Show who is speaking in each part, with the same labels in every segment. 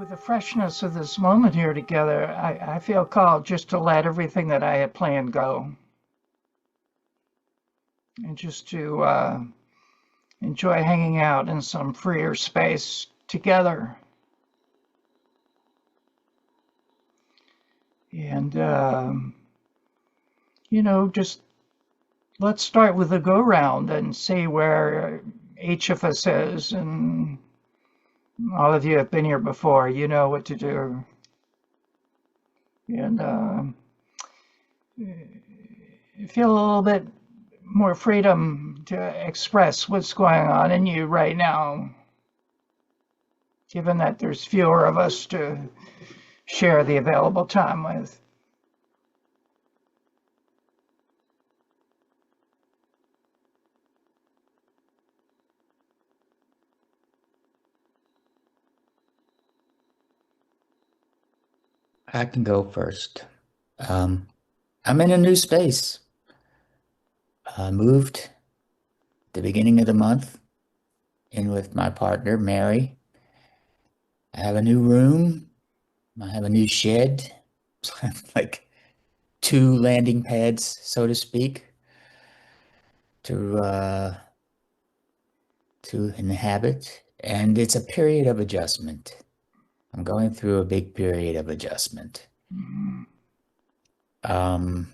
Speaker 1: with the freshness of this moment here together, I feel called just to let everything that I had planned go and just to enjoy hanging out in some freer space together. And, just let's start with a go round and see where each of us is. And all of you have been here before, you know what to do. And feel a little bit more freedom to express what's going on in you right now, given that there's fewer of us to share the available time with.
Speaker 2: I can go first. I'm in a new space. I moved at the beginning of the month in with my partner, Mary. I have a new room. I have a new shed, like two landing pads, so to speak, to inhabit. And it's a period of adjustment. I'm going through a big period of adjustment.
Speaker 1: Mhm.
Speaker 2: Um,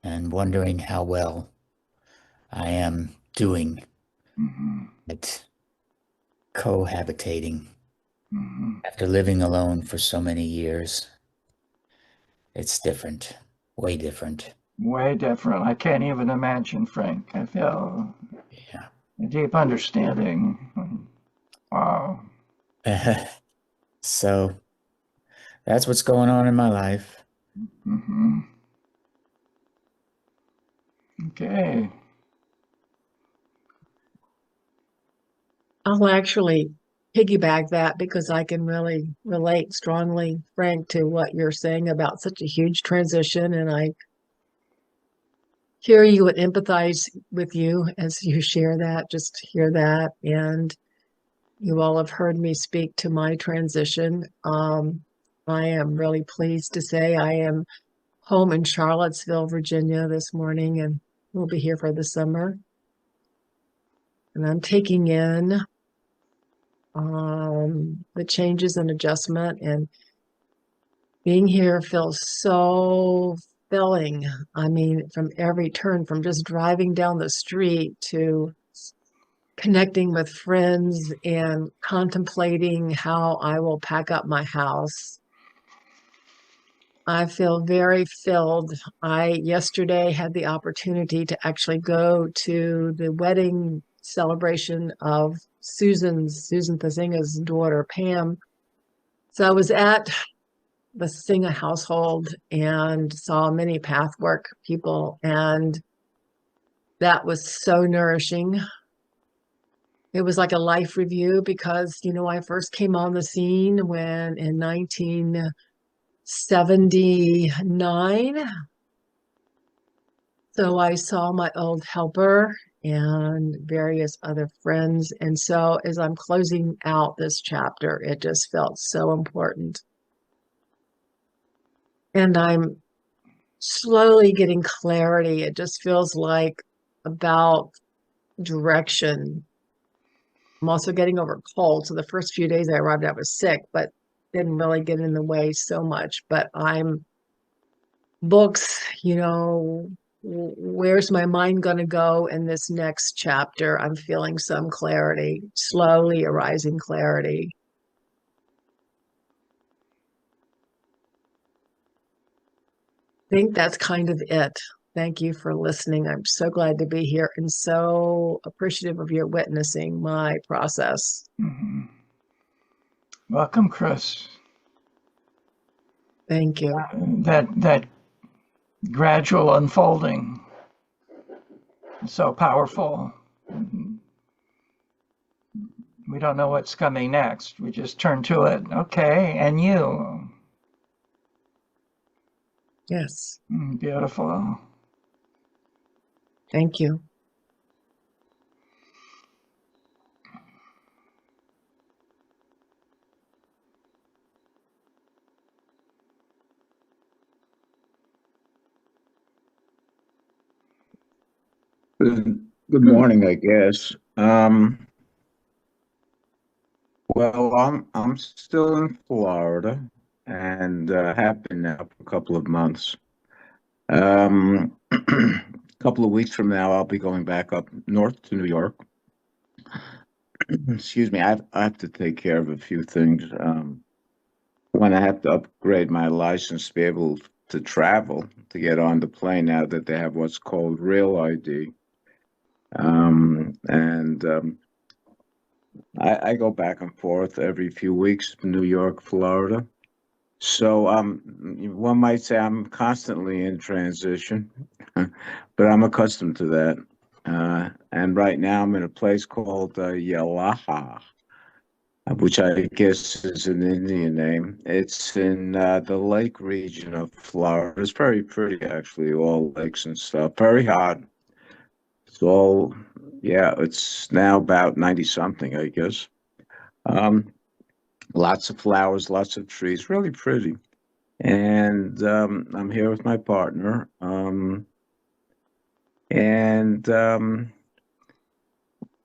Speaker 2: and wondering how well I am doing
Speaker 1: Mhm.
Speaker 2: at cohabitating
Speaker 1: Mhm.
Speaker 2: after living alone for so many years. It's different, way different.
Speaker 1: Way different. I can't even imagine, Frank. I feel
Speaker 2: Yeah.
Speaker 1: a deep understanding. Wow.
Speaker 2: So that's what's going on in my life.
Speaker 1: Hmm. Okay.
Speaker 3: I'll actually piggyback that because I can really relate strongly, Frank, to what you're saying about such a huge transition. And I hear you and empathize with you as you share that, just hear that. And you all have heard me speak to my transition. I am really pleased to say I am home in Charlottesville, Virginia this morning, and we'll be here for the summer. And I'm taking in the changes and adjustment, and being here feels so filling. I mean, from every turn, from just driving down the street to connecting with friends and contemplating how I will pack up my house. I feel very filled. I yesterday had the opportunity to actually go to the wedding celebration of Susan Thazinga's daughter, Pam. So I was at the Thazinga household and saw many pathwork people, and that was so nourishing. It was like a life review because, I first came on the scene when in 1979. So I saw my old helper and various other friends. And so as I'm closing out this chapter, it just felt so important. And I'm slowly getting clarity. It just feels like about direction. I'm also getting over cold. So the first few days I arrived, I was sick, but didn't really get in the way so much. But I'm books, where's my mind going to go in this next chapter? I'm feeling some clarity, slowly arising clarity. I think that's kind of it. Thank you for listening. I'm so glad to be here and so appreciative of your witnessing my process.
Speaker 1: Hmm. Welcome, Chris.
Speaker 3: Thank you.
Speaker 1: That gradual unfolding is so powerful. We don't know what's coming next. We just turn to it. Okay, and you.
Speaker 3: Yes.
Speaker 1: Beautiful.
Speaker 3: Thank you.
Speaker 4: Good morning, I guess. Well, I'm still in Florida and have been now for a couple of months. A couple of weeks from now, I'll be going back up north to New York. Excuse me, I have to take care of a few things. When I have to upgrade my license to be able to travel to get on the plane now that they have what's called Real ID. And I go back and forth every few weeks, New York, Florida. So one might say I'm constantly in transition, but I'm accustomed to that. And right now I'm in a place called Yalaha, which I guess is an Indian name. It's in the lake region of Florida. It's very pretty, actually, all lakes and stuff. Very hot. It's all, yeah, it's now about 90 something, I guess. Um, Lots of flowers, lots of trees, really pretty. And I'm here with my partner. And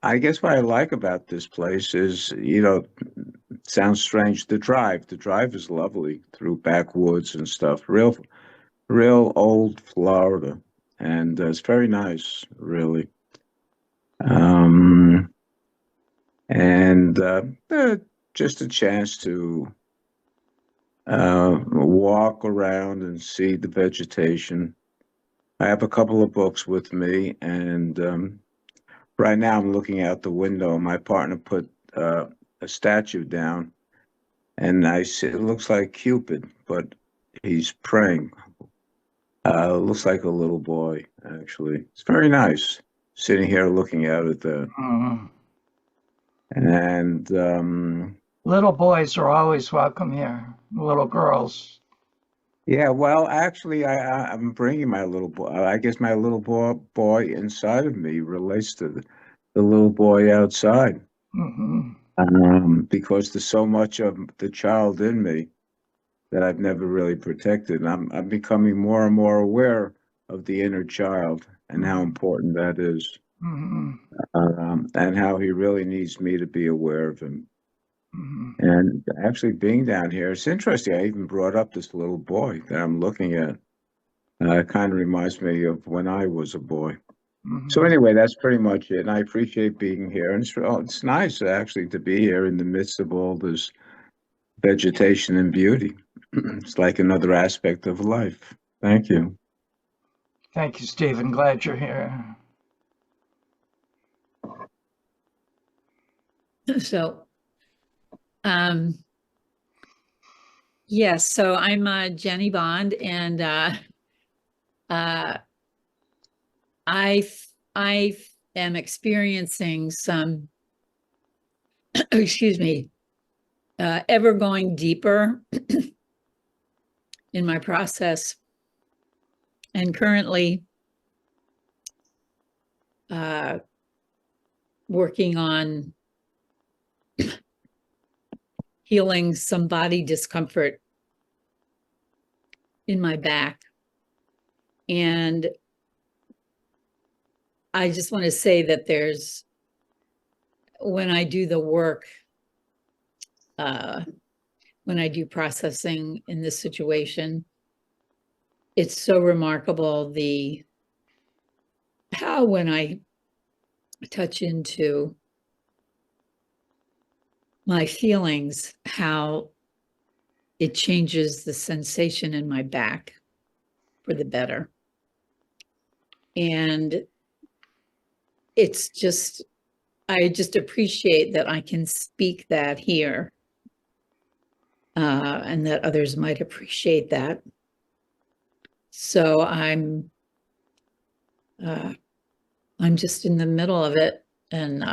Speaker 4: I guess what I like about this place is, it sounds strange, the drive. The drive is lovely through backwoods and stuff. Real old Florida. And it's very nice, really. Um, and just a chance to walk around and see the vegetation. I have a couple of books with me, and right now I'm looking out the window. My partner put a statue down, and I see it looks like Cupid, but he's praying. Looks like a little boy, actually. It's very nice sitting here looking out at that.
Speaker 1: Mm.
Speaker 4: And
Speaker 1: Little boys are always welcome here. Little girls.
Speaker 4: yeah, well, actually, I'm bringing my little boy. I guess my little boy inside of me relates to the little boy outside,
Speaker 1: Hmm.
Speaker 4: because there's so much of the child in me that I've never really protected. And I'm becoming more and more aware of the inner child and how important that is,
Speaker 1: Hmm.
Speaker 4: and how he really needs me to be aware of him.
Speaker 1: Hmm.
Speaker 4: And actually, being down here, it's interesting. I even brought up this little boy that I'm looking at. It kind of reminds me of when I was a boy. So
Speaker 1: Hmm.
Speaker 4: anyway, that's pretty much it. And I appreciate being here. And it's nice actually to be here in the midst of all this vegetation and beauty. It's like another aspect of life. Thank you.
Speaker 1: Thank you, Stephen. Glad you're here.
Speaker 5: So, um, yes, so I'm Jenny Bond, and uh, I am experiencing some, excuse me, ever going deeper in my process, and currently working on healing some body discomfort in my back. And I just want to say that when I do the work, when I do processing in this situation, it's so remarkable how when I touch into my feelings, how it changes the sensation in my back for the better. And it's just, I just appreciate that I can speak that here, and that others might appreciate that. So I'm just in the middle of it, and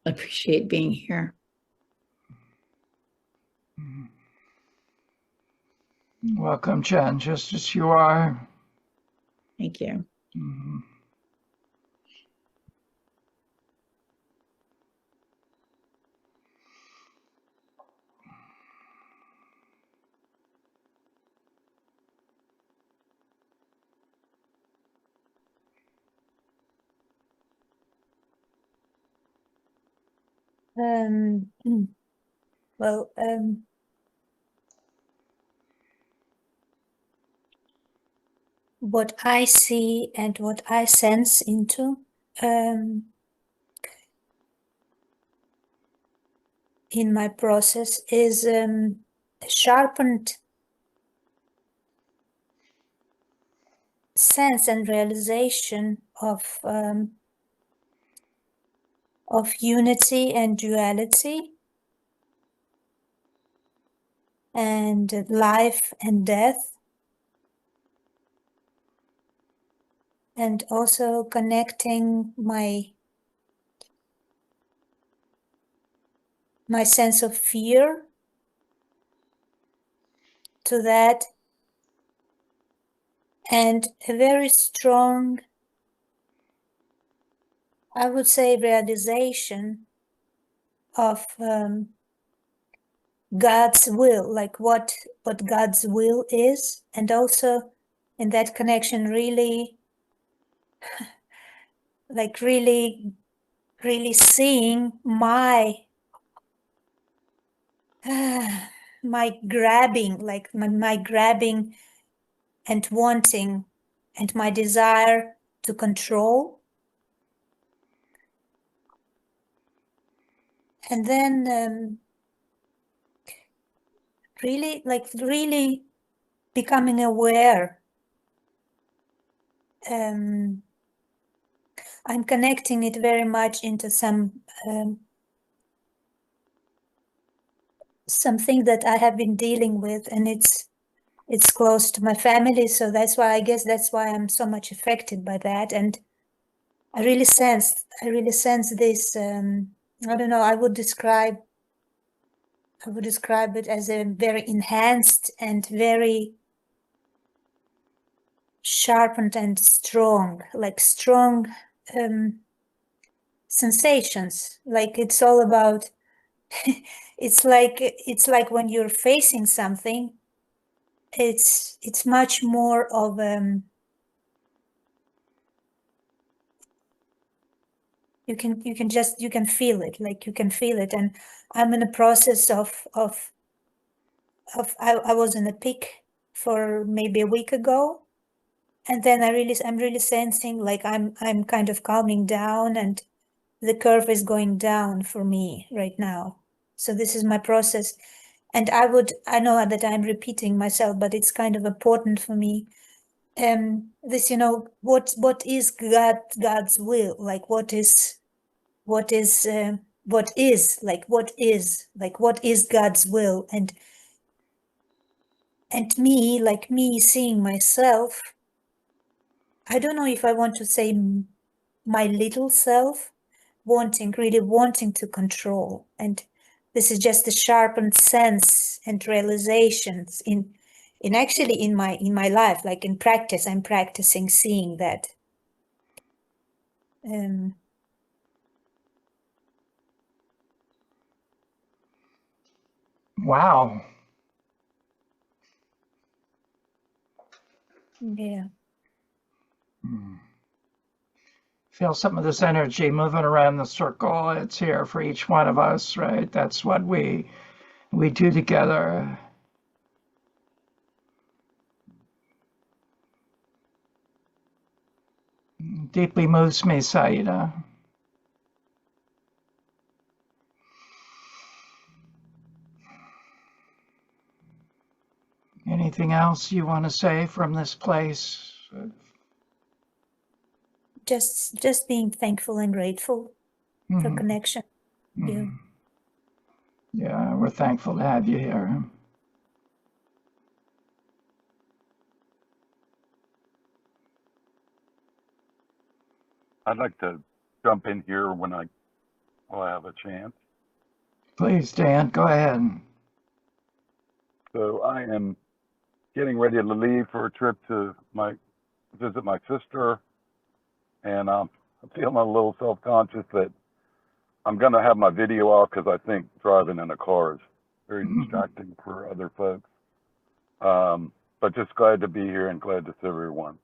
Speaker 5: appreciate being here.
Speaker 1: Welcome, Jen, just as you are.
Speaker 5: Thank you.
Speaker 1: Mhm.
Speaker 6: Um, well, what I see and what I sense into in my process is a sharpened sense and realization of unity and duality, and life and death, and also connecting my sense of fear to that, and a very strong, I would say, realization of God's will, like what God's will is, and also in that connection really like really seeing my my grabbing, like my grabbing and wanting and my desire to control. And then really becoming aware. I'm connecting it very much into something that I have been dealing with, and it's close to my family, so that's why, I guess that's why I'm so much affected by that. And I really sense this, I don't know, I would describe it as a very enhanced and very sharpened and strong, like strong sensations. Like it's all about it's like when you're facing something, it's much more of you can feel it, like you can feel it. And I'm in a process of I was in a peak for maybe a week ago, and then I'm really sensing like I'm kind of calming down, and the curve is going down for me right now. So this is my process. And I know that I'm repeating myself, but it's kind of important for me. This, what is God's will? Like what is God's will? And me seeing myself, I don't know if I want to say my little self, really wanting to control. And this is just a sharpened sense and realizations in my life, like in practice. I'm practicing seeing that.
Speaker 1: Wow.
Speaker 6: Yeah.
Speaker 1: Feel some of this energy moving around the circle. It's here for each one of us, right? That's what we do together. Deeply moves me, Saida. Anything else you want to say from this place?
Speaker 6: Just being thankful and grateful for connection. Yeah.
Speaker 1: Yeah, we're thankful to have you here.
Speaker 7: I'd like to jump in here when I have a chance.
Speaker 1: Please, Dan, go ahead.
Speaker 7: So I am getting ready to leave for a trip to visit my sister, and I'm feeling a little self-conscious that I'm going to have my video off because I think driving in a car is very distracting for other folks. But just glad to be here and glad to see everyone.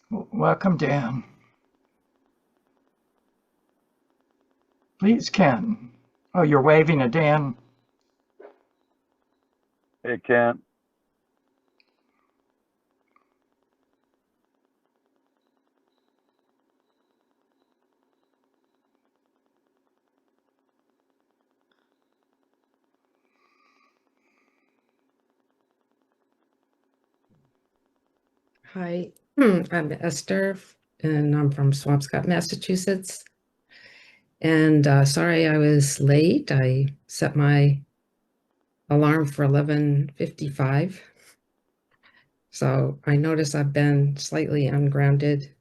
Speaker 1: Welcome, Dan. Please, Ken. Oh, you're waving at Dan.
Speaker 7: Hey, Kent.
Speaker 8: Hi, I'm Esther, and I'm from Swampscott, Massachusetts. And sorry I was late. I set my alarm for 11:55. So I notice I've been slightly ungrounded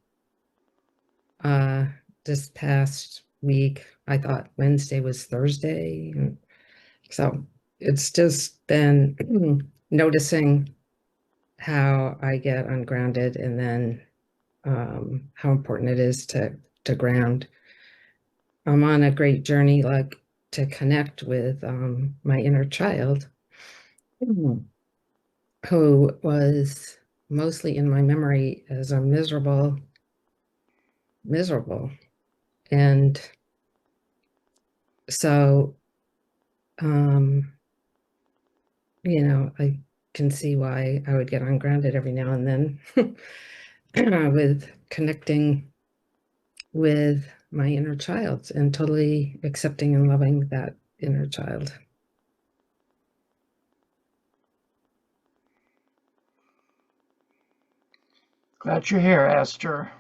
Speaker 8: this past week. I thought Wednesday was Thursday. And so it's just been noticing how I get ungrounded and then how important it is to ground. I'm on a great journey, like to connect with my inner child, who was mostly in my memory as a miserable. And so, I can see why I would get ungrounded every now and then with connecting with my inner child and totally accepting and loving that inner child.
Speaker 1: Glad you're here, Esther.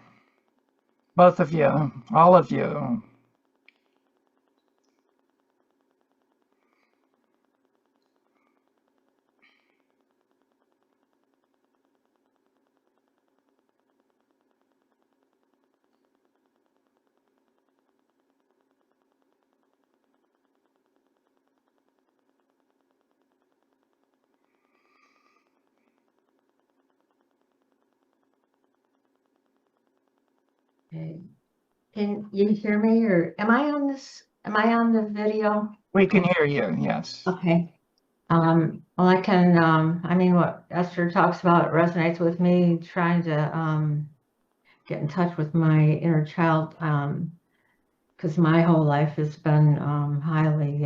Speaker 1: Both of you, all of you.
Speaker 9: Okay. Can you hear me, or am I on the video?
Speaker 1: We can hear you, yes.
Speaker 9: Okay. Well, I can, I mean, what Esther talks about resonates with me, trying to get in touch with my inner child, because my whole life has been highly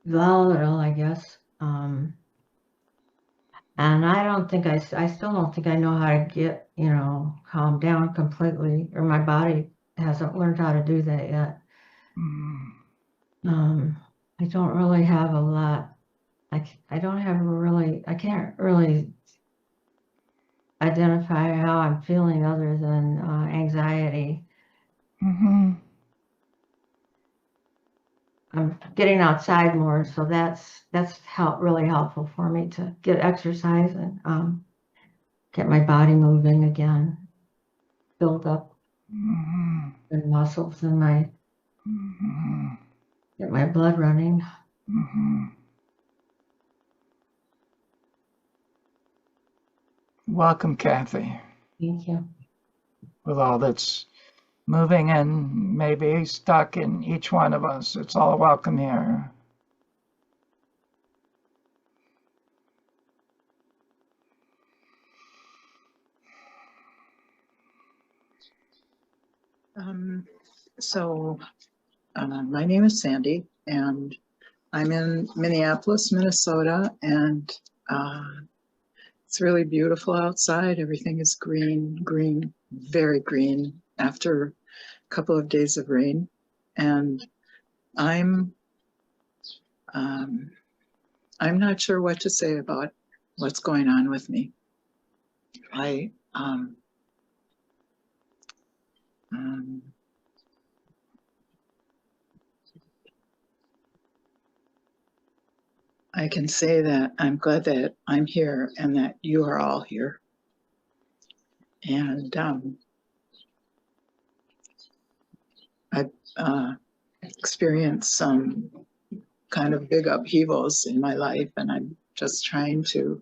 Speaker 9: volatile, I guess. And I don't think I still don't think I know how to get, calm down completely, or my body hasn't learned how to do that yet. I don't really have a lot. I can't really identify how I'm feeling other than anxiety. I'm getting outside more, so that's really helpful for me to get exercise and get my body moving again, build up the muscles and get my blood running.
Speaker 1: Welcome, Kathy.
Speaker 9: Thank you.
Speaker 1: With all that's moving and maybe stuck in each one of us, it's all welcome here.
Speaker 10: My name is Sandy, and I'm in Minneapolis, Minnesota, and it's really beautiful outside. Everything is green, very green after a couple of days of rain. And I'm not sure what to say about what's going on with me. I can say that I'm glad that I'm here and that you are all here. And I've experienced some kind of big upheavals in my life, and I'm just trying to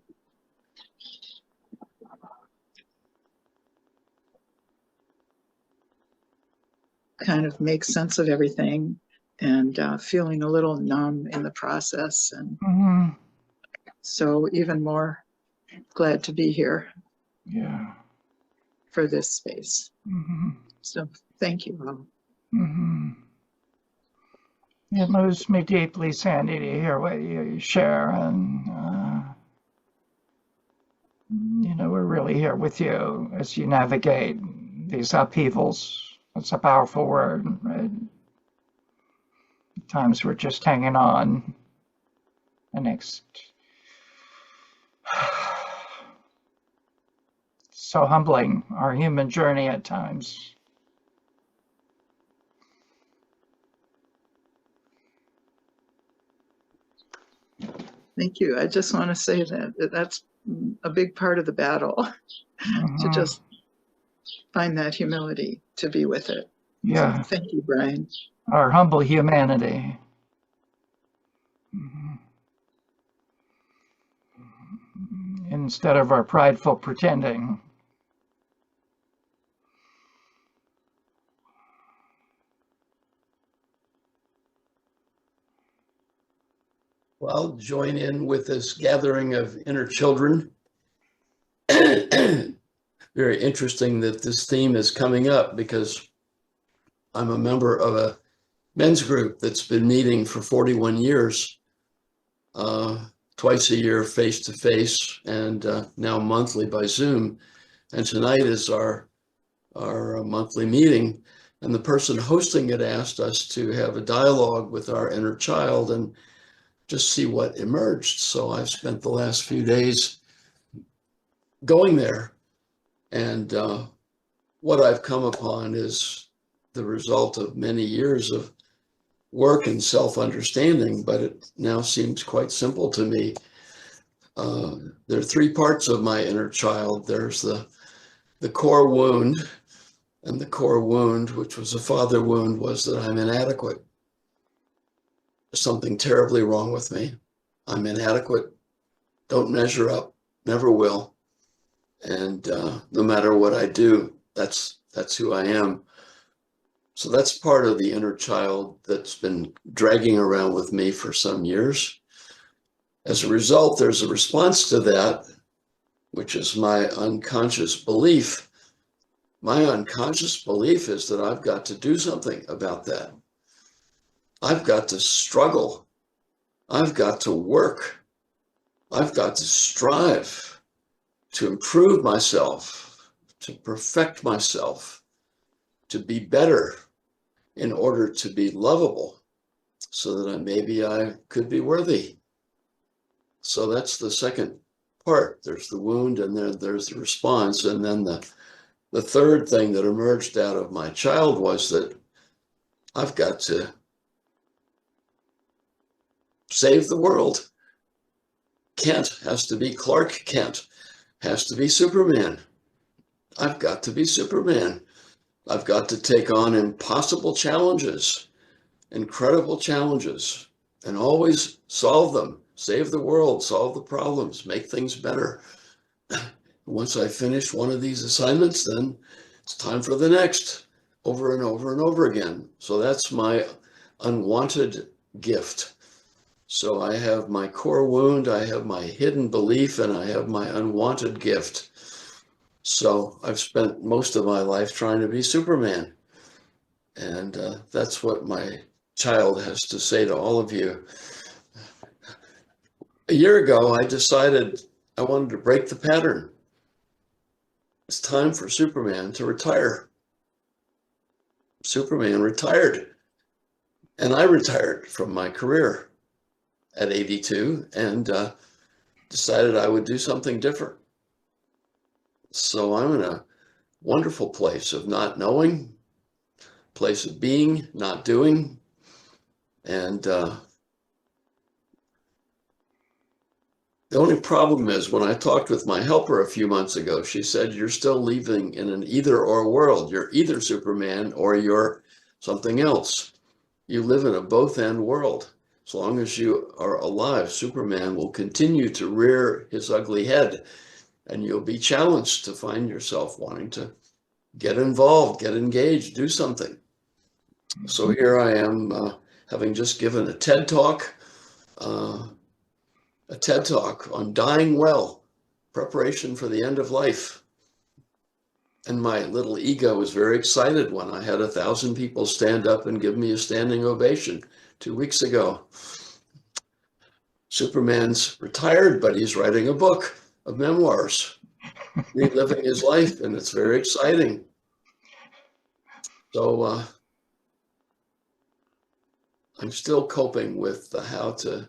Speaker 10: kind of make sense of everything, and feeling a little numb in the process. And so even more glad to be here.
Speaker 1: Yeah.
Speaker 10: for this space.
Speaker 1: Mhm.
Speaker 10: So thank you all.
Speaker 1: Mhm. It moves me deeply, Sandy, to hear what you share, and we're really here with you as you navigate these upheavals. It's a powerful word, right? At times we're just hanging on. The next, so humbling, our human journey at times.
Speaker 10: Thank you. I just want to say that that's a big part of the battle, to just find that humility to be with it.
Speaker 1: Yeah.
Speaker 10: So thank you, Brian.
Speaker 1: Our humble humanity. Instead of our prideful pretending.
Speaker 11: Well, I'll join in with this gathering of inner children. Very interesting that this theme is coming up, because I'm a member of a men's group that's been meeting for 41 years, twice a year face to face, and now monthly by Zoom. And tonight is our monthly meeting. And the person hosting it asked us to have a dialogue with our inner child and just see what emerged. So I've spent the last few days going there. And what I've come upon is the result of many years of work and self-understanding, but it now seems quite simple to me. There are three parts of my inner child. There's the core wound, and the core wound, which was a father wound, was that I'm inadequate. There's something terribly wrong with me. I'm inadequate, don't measure up, never will. And no matter what I do, that's who I am. So that's part of the inner child that's been dragging around with me for some years. As a result, there's a response to that, which is my unconscious belief. My unconscious belief is that I've got to do something about that. I've got to struggle. I've got to work. I've got to strive to improve myself, to perfect myself, to be better in order to be lovable, so that maybe I could be worthy. So that's the second part. There's the wound, and then there's the response. And then the third thing that emerged out of my child was that I've got to save the world. Kent has to be Clark Kent, has to be Superman. I've got to be Superman. I've got to take on impossible challenges, incredible challenges, and always solve them, save the world, solve the problems, make things better. Once I finish one of these assignments, then it's time for the next, over and over and over again. So that's my unwanted gift. So I have my core wound, I have my hidden belief, and I have my unwanted gift. So I've spent most of my life trying to be Superman. And that's what my child has to say to all of you. A year ago, I decided I wanted to break the pattern. It's time for Superman to retire. Superman retired. And I retired from my career at 82 and decided I would do something different. So I'm in a wonderful place of not knowing, place of being, not doing. And the only problem is, when I talked with my helper a few months ago, she said, you're still living in an either or world. You're either Superman or you're something else. You live in a both and world. As long as you are alive, Superman will continue to rear his ugly head, and you'll be challenged to find yourself wanting to get involved, get engaged, do something. So here I am, having just given a TED Talk on dying well, preparation for the end of life. And my little ego was very excited when I had 1,000 people stand up and give me a standing ovation 2 weeks ago. Superman's retired, but he's writing a book of memoirs, reliving his life, and it's very exciting. So I'm still coping with how to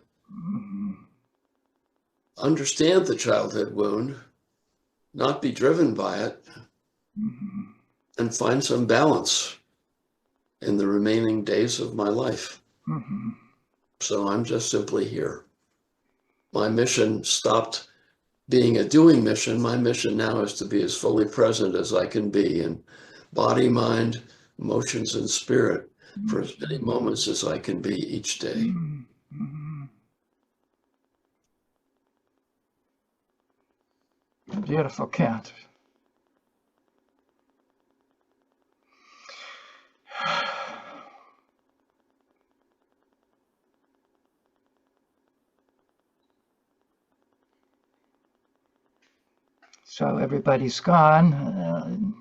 Speaker 11: understand the childhood wound, not be driven by it, and find some balance in the remaining days of my life. So I'm just simply here. My mission stopped being a doing mission. My mission now is to be as fully present as I can be in body, mind, emotions, and spirit for as many moments as I can be each day.
Speaker 1: Beautiful, Kent. So everybody's gone.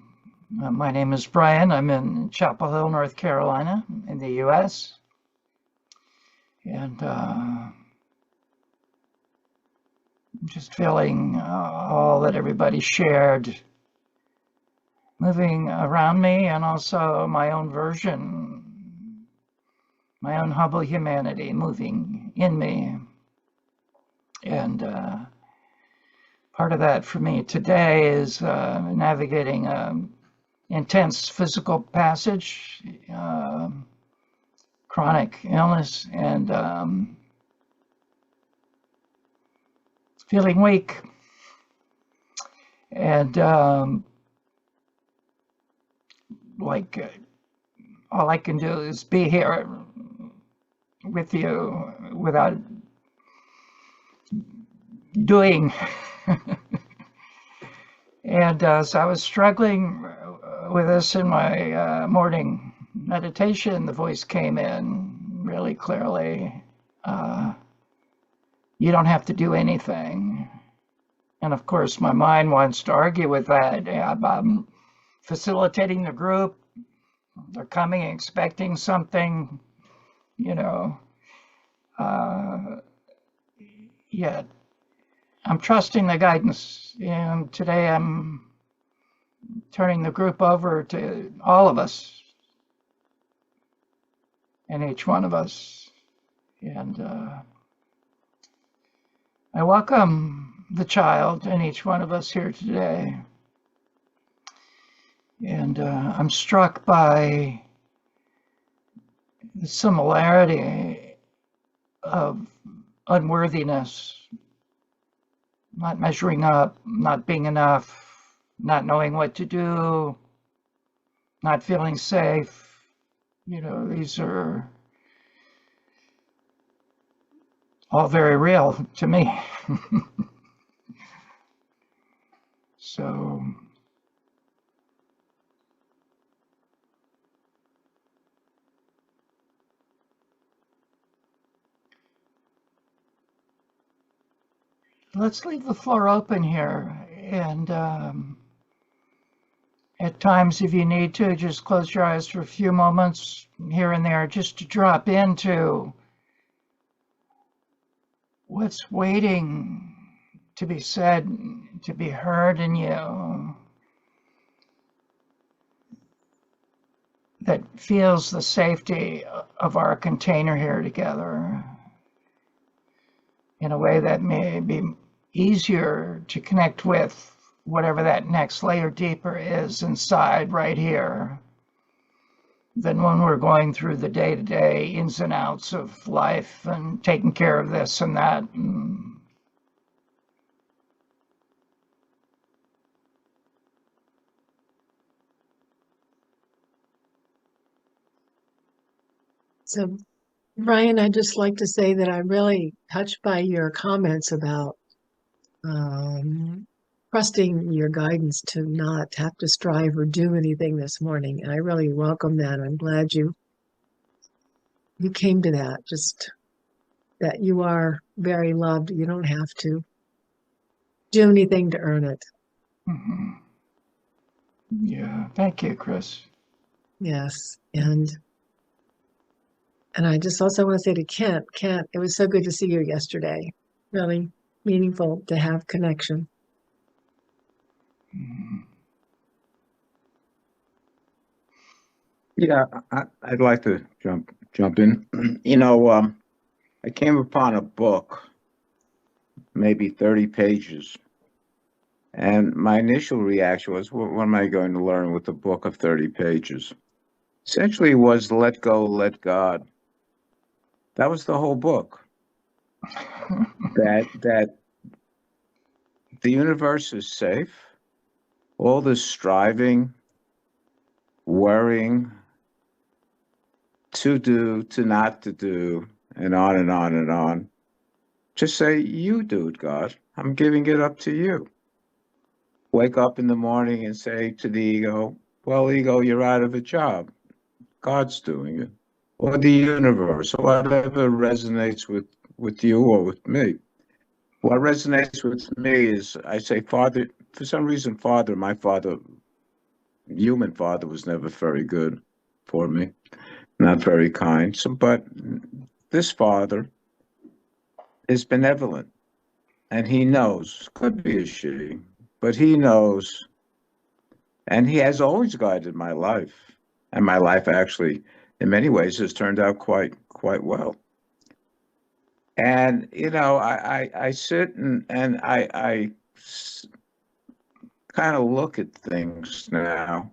Speaker 1: My name is Brian. I'm in Chapel Hill, North Carolina, in the U.S. And I'm just feeling all that everybody shared, moving around me, and also my own version, my own humble humanity moving in me. And part of that for me today is navigating intense physical passage, chronic illness, and feeling weak. And all I can do is be here with you without doing. And so I was struggling with this in my morning meditation. The voice came in really clearly. You don't have to do anything. And of course, my mind wants to argue with that. I'm facilitating the group. They're coming expecting something, yet I'm trusting the guidance, and today I'm turning the group over to all of us and each one of us. And I welcome the child in each one of us here today. And I'm struck by the similarity of unworthiness, not measuring up, not being enough, not knowing what to do, not feeling safe. These are all very real to me. So let's leave the floor open here, and at times, if you need to, just close your eyes for a few moments here and there, just to drop into what's waiting to be said, to be heard in you, that feels the safety of our container here together in a way that may be easier to connect with whatever that next layer deeper is inside right here than when we're going through the day-to-day ins and outs of life and taking care of this and that.
Speaker 3: So, Brian, I'd just like to say that I'm really touched by your comments about trusting your guidance to not have to strive or do anything this morning. And I really welcome that. I'm glad you came to that, just that you are very loved. You don't have to do anything to earn it.
Speaker 1: Yeah. Thank you, Chris.
Speaker 3: Yes. And I just also want to say to Kent, it was so good to see you yesterday. Really meaningful to have connection.
Speaker 1: Mhm.
Speaker 4: Yeah, I'd like to jump in. You know, I came upon a book, maybe 30 pages, and my initial reaction was, what am I going to learn with a book of 30 pages? Essentially, it was let go, let God. That was the whole book. That the universe is safe. All this striving, worrying, to do, to not to do, and on and on and on. Just say, you do it, God. I'm giving it up to you. Wake up in the morning and say to the ego, well, ego, you're out of a job. God's doing it. Or the universe, or whatever resonates with you or with me. What resonates with me is I say, Father, for some reason, Father, my father, human father, was never very good for me, not very kind. So, but this Father is benevolent, and he knows, could be a she, but he knows, and he has always guided my life. And my life actually, in many ways, has turned out quite well. And, you know, I sit and I kind of look at things now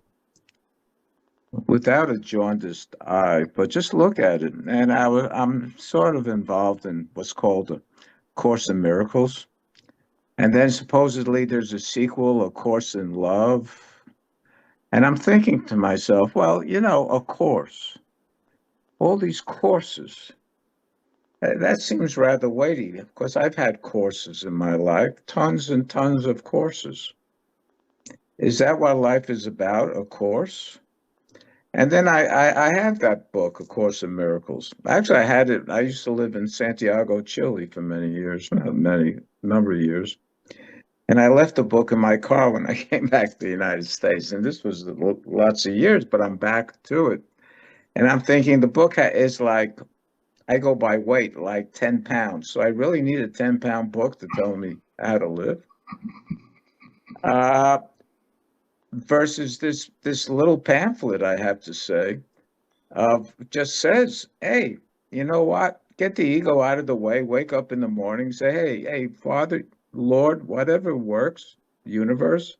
Speaker 4: without a jaundiced eye, but just look at it. And I'm sort of involved in what's called a Course in Miracles. And then supposedly there's a sequel, A Course in Love. And I'm thinking to myself, well, you know, a course, all these courses, that seems rather weighty because I've had courses in my life, tons and tons of courses. Is that what life is about, a course? And then I have that book, A Course in Miracles. Actually, I had it. I used to live in Santiago, Chile for many years, number of years. And I left the book in my car when I came back to the United States. And this was lots of years, but I'm back to it. And I'm thinking the book is like, I go by weight, like 10 pounds. So I really need a 10-pound book to tell me how to live. Versus this little pamphlet, I have to say, just says, hey, you know what? Get the ego out of the way. Wake up in the morning, say, hey, Father, Lord, whatever works, universe,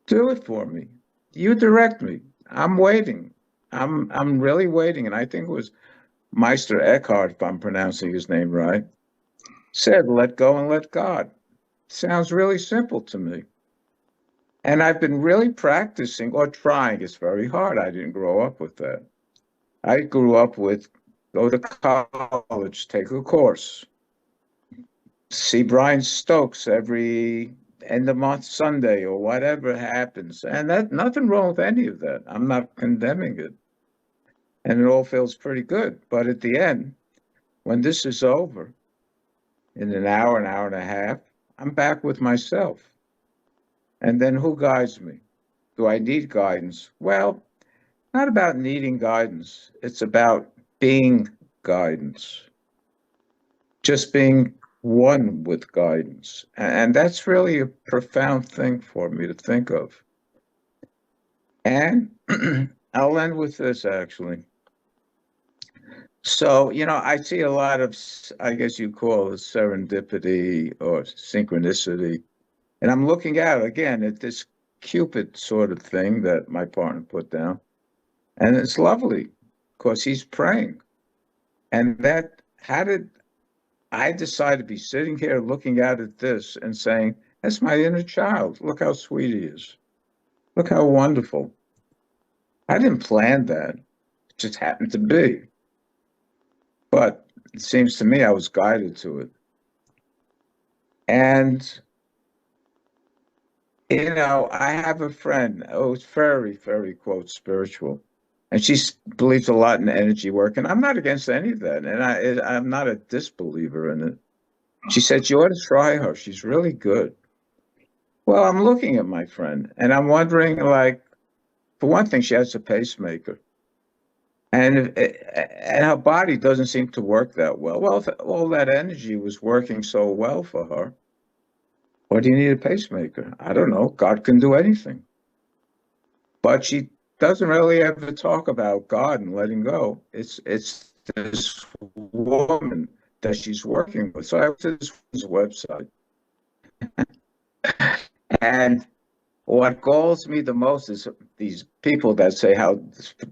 Speaker 4: do it for me. You direct me. I'm waiting. I'm really waiting. And I think it was Meister Eckhart, if I'm pronouncing his name right, said, let go and let God. Sounds really simple to me. And I've been really practicing or trying. It's very hard. I didn't grow up with that. I grew up with go to college, take a course, see Brian Stokes every end of month Sunday or whatever happens. And that nothing wrong with any of that. I'm not condemning it. And it all feels pretty good. But at the end, when this is over, in an hour and a half, I'm back with myself. And then who guides me? Do I need guidance? Well, not about needing guidance. It's about being guidance. Just being one with guidance. And that's really a profound thing for me to think of. And I'll end with this, actually. So, you know, I see a lot of, I guess you call it serendipity or synchronicity. And I'm looking out again at this Cupid sort of thing that my partner put down. And it's lovely because he's praying. And how did I decide to be sitting here looking out at this and saying, that's my inner child. Look how sweet he is. Look how wonderful. I didn't plan that. It just happened to be. But it seems to me I was guided to it. And, you know, I have a friend who's very, very, quote, spiritual. And she believes a lot in energy work. And I'm not against any of that. And I'm not a disbeliever in it. She said, you ought to try her. She's really good. Well, I'm looking at my friend and I'm wondering, like, for one thing, she has a pacemaker. And her body doesn't seem to work that well. Well, if all that energy was working so well for her, what do you need a pacemaker? I don't know. God can do anything. But she doesn't really ever talk about God and letting go. It's this woman that she's working with. So I went to this website, and what galls me the most is these people that say how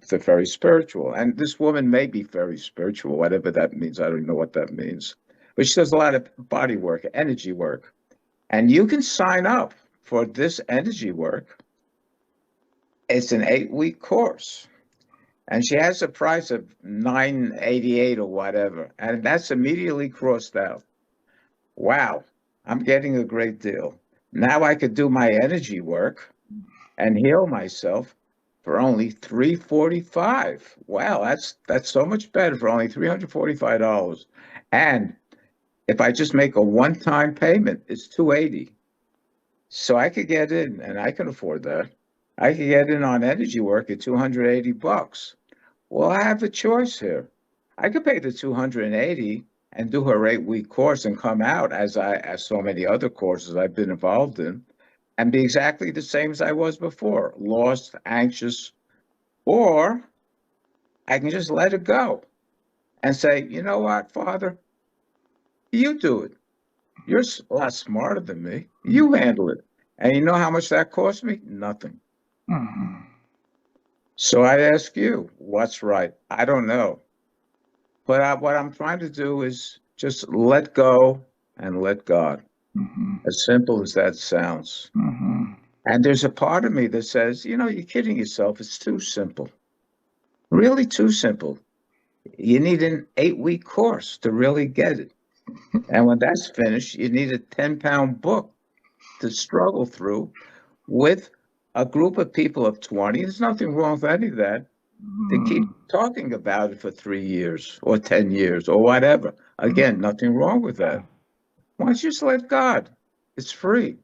Speaker 4: they're very spiritual. And this woman may be very spiritual, whatever that means. I don't know what that means. But she does a lot of body work, energy work. And you can sign up for this energy work. It's an 8-week course. And she has a price of $9.88 or whatever. And that's immediately crossed out. Wow, I'm getting a great deal. Now I could do my energy work and heal myself for only $345. Wow, that's so much better for only $345. And if I just make a one-time payment, it's $280. So I could get in, and I can afford that. I could get in on energy work at $280. Well, I have a choice here. I could pay the $280 and do her 8-week course and come out as so many other courses I've been involved in and be exactly the same as I was before, lost, anxious, or I can just let it go and say, you know what, Father, you do it. You're a lot smarter than me. You handle it. And you know how much that cost me? Nothing.
Speaker 1: Mhm.
Speaker 4: So I ask you, what's right? I don't know. But what I'm trying to do is just let go and let God.
Speaker 1: Mhm.
Speaker 4: As simple as that sounds.
Speaker 1: Mhm.
Speaker 4: And there's a part of me that says, you know, you're kidding yourself. It's too simple. Really too simple. You need an 8-week course to really get it. And when that's finished, you need a 10-pound book to struggle through with a group of people of 20. There's nothing wrong with any of that. To keep talking about it for 3 years or 10 years or whatever. Again, nothing wrong with that. Why don't you just let God? It's free.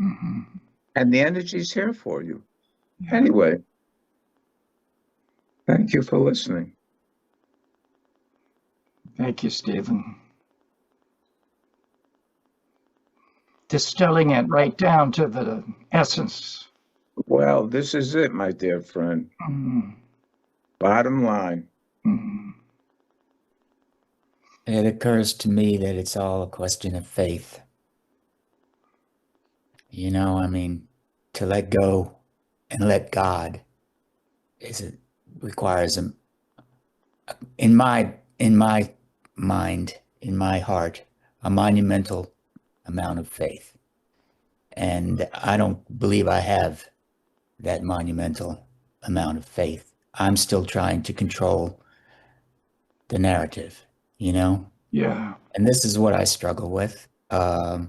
Speaker 1: Mhm.
Speaker 4: And the energy's here for you.
Speaker 1: Yeah.
Speaker 4: Anyway, thank you for listening.
Speaker 1: Thank you, Stephen. Distilling it right down to the essence.
Speaker 4: Well, this is it, my dear friend.
Speaker 1: Mhm.
Speaker 4: Bottom line.
Speaker 1: Mhm.
Speaker 2: It occurs to me that it's all a question of faith. You know, I mean, to let go and let God requires in my mind, in my heart, a monumental amount of faith. And I don't believe I have that monumental amount of faith. I'm still trying to control the narrative, you know?
Speaker 1: Yeah.
Speaker 2: And this is what I struggle with. To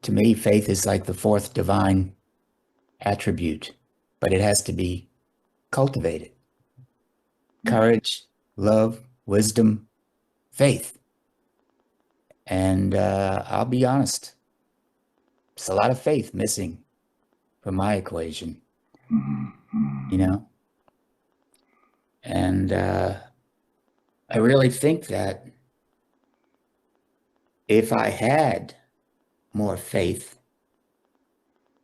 Speaker 2: me, faith is like the fourth divine attribute, but it has to be cultivated. Courage, love, wisdom, faith. And I'll be honest, it's a lot of faith missing from my equation, you know? And I really think that if I had more faith,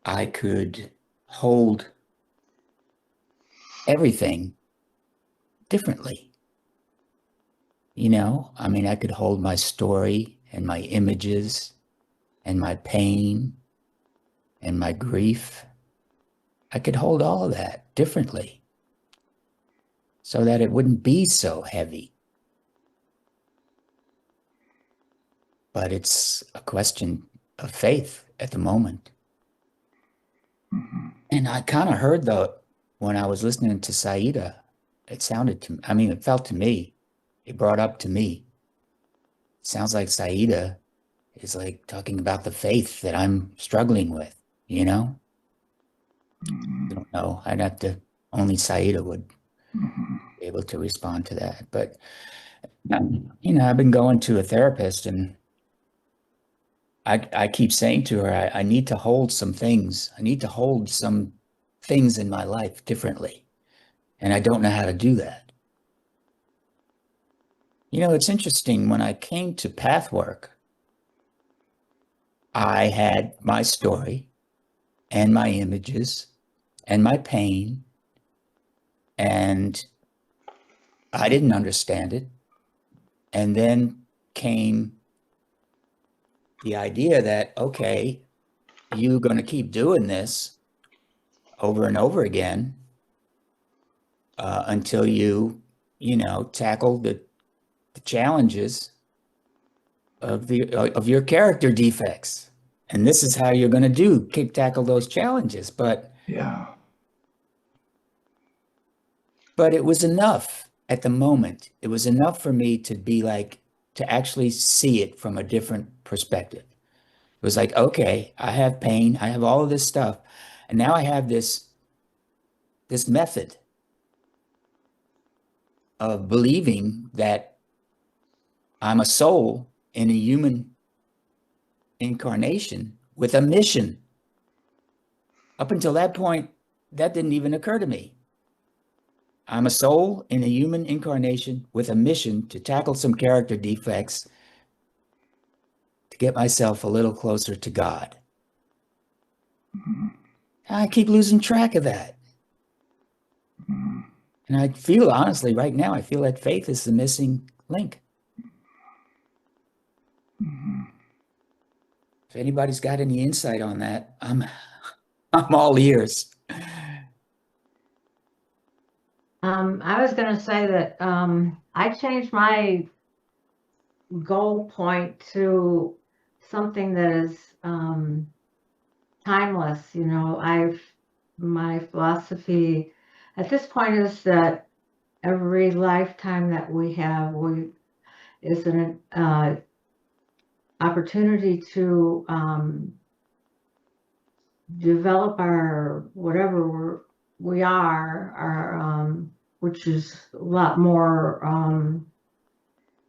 Speaker 2: I could hold everything differently. You know, I mean, I could hold my story and my images and my pain and my grief. I could hold all of that differently so that it wouldn't be so heavy. But it's a question of faith at the moment. And I kind of heard when I was listening to Saida, it felt to me, it brought up to me. It sounds like Saida is like talking about the faith that I'm struggling with, you know? I don't know. Only Saida would be able to respond to that. But, you know, I've been going to a therapist and I keep saying to her, I need to hold some things. I need to hold some things in my life differently. And I don't know how to do that. You know, it's interesting. When I came to Pathwork, I had my story and my images and my pain, and I didn't understand it. And then came the idea that, okay, you're going to keep doing this over and over again until you tackle the challenges of your character defects. And this is how you're going to tackle those challenges. But
Speaker 1: Yeah.
Speaker 2: it was enough at the moment. It was enough for me to be like, to actually see it from a different perspective. It was like, okay, I have pain, I have all of this stuff, and now I have this method of believing that I'm a soul in a human incarnation with a mission. Up until that point, that didn't even occur to me. I'm a soul in a human incarnation with a mission to tackle some character defects to get myself a little closer to God. I keep losing track of that. And I feel, honestly, right now, I feel that faith is the missing link. If anybody's got any insight on that, I'm all ears.
Speaker 9: I was going to say that I changed my goal point to something that is timeless. You know, my philosophy at this point is that every lifetime that we have is an opportunity to develop our whatever we are, which is a lot more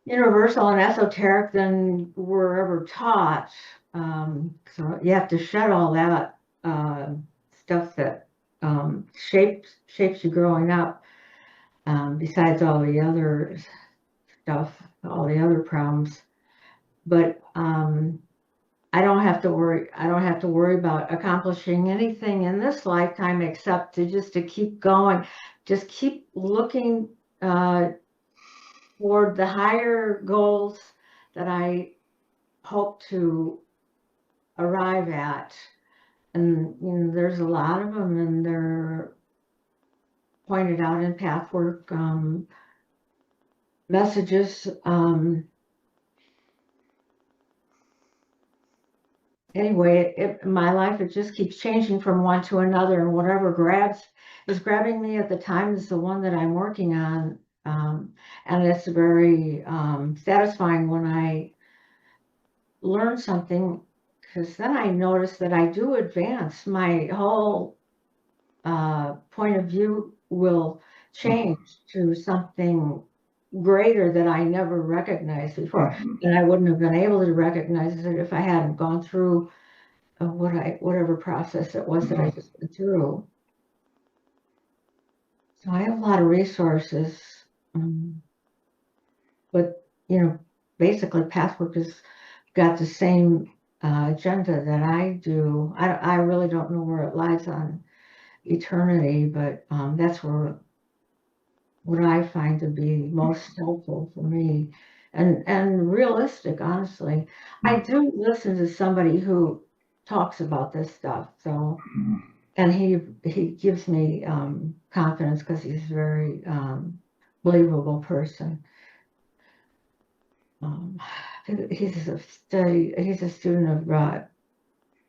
Speaker 9: universal and esoteric than we're ever taught. So you have to shed all that stuff that shapes you growing up, besides all the other stuff, all the other problems. But I don't have to worry about accomplishing anything in this lifetime except to keep going, just keep looking toward the higher goals that I hope to arrive at. And you know, there's a lot of them, and they're pointed out in Pathwork messages. Anyway, my life, it just keeps changing from one to another, and whatever is grabbing me at the time is the one that I'm working on. And it's very satisfying when I learn something, because then I notice that I do advance. My whole point of view will change to something greater that I never recognized before, and I wouldn't have been able to recognize it if I hadn't gone through whatever process it was that I just went through. So I have a lot of resources, but you know, basically, Pathwork has got the same agenda that I do. I really don't know where it lies on eternity, but that's what I find to be most helpful for me, and realistic, honestly. I do listen to somebody who talks about this stuff, so, and he gives me confidence, because he's a very believable person. He's a student of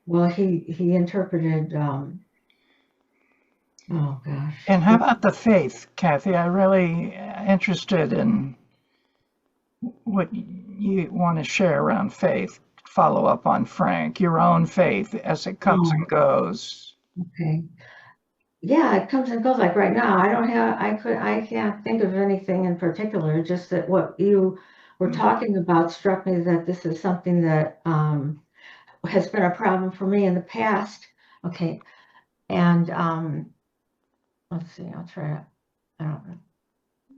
Speaker 9: well, he interpreted oh gosh.
Speaker 1: And how about the faith, Kathy? I'm really interested in what you want to share around faith. Follow up on Frank, your own faith as it comes and goes.
Speaker 9: Okay. Yeah, it comes and goes. Like right now, I can't think of anything in particular, just that what you were talking about struck me, that this is something that has been a problem for me in the past. Okay. And let's see, I'll try to, I don't know.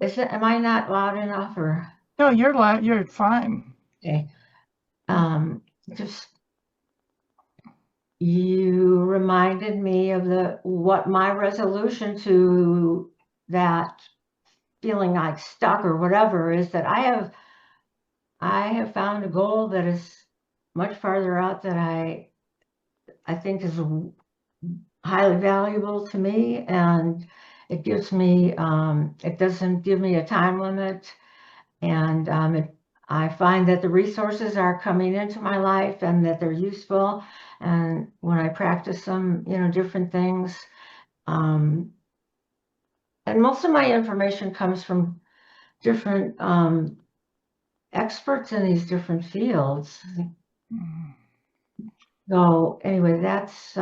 Speaker 9: Am I not loud enough or?
Speaker 1: No, you're loud. You're fine.
Speaker 9: Okay. Just you reminded me of what my resolution to that feeling like stuck or whatever is, that I have found a goal that is much farther out that I think is highly valuable to me, and it gives me it doesn't give me a time limit, and I find that the resources are coming into my life and that they're useful, and when I practice them, different things, and most of my information comes from different experts in these different fields. So anyway, that's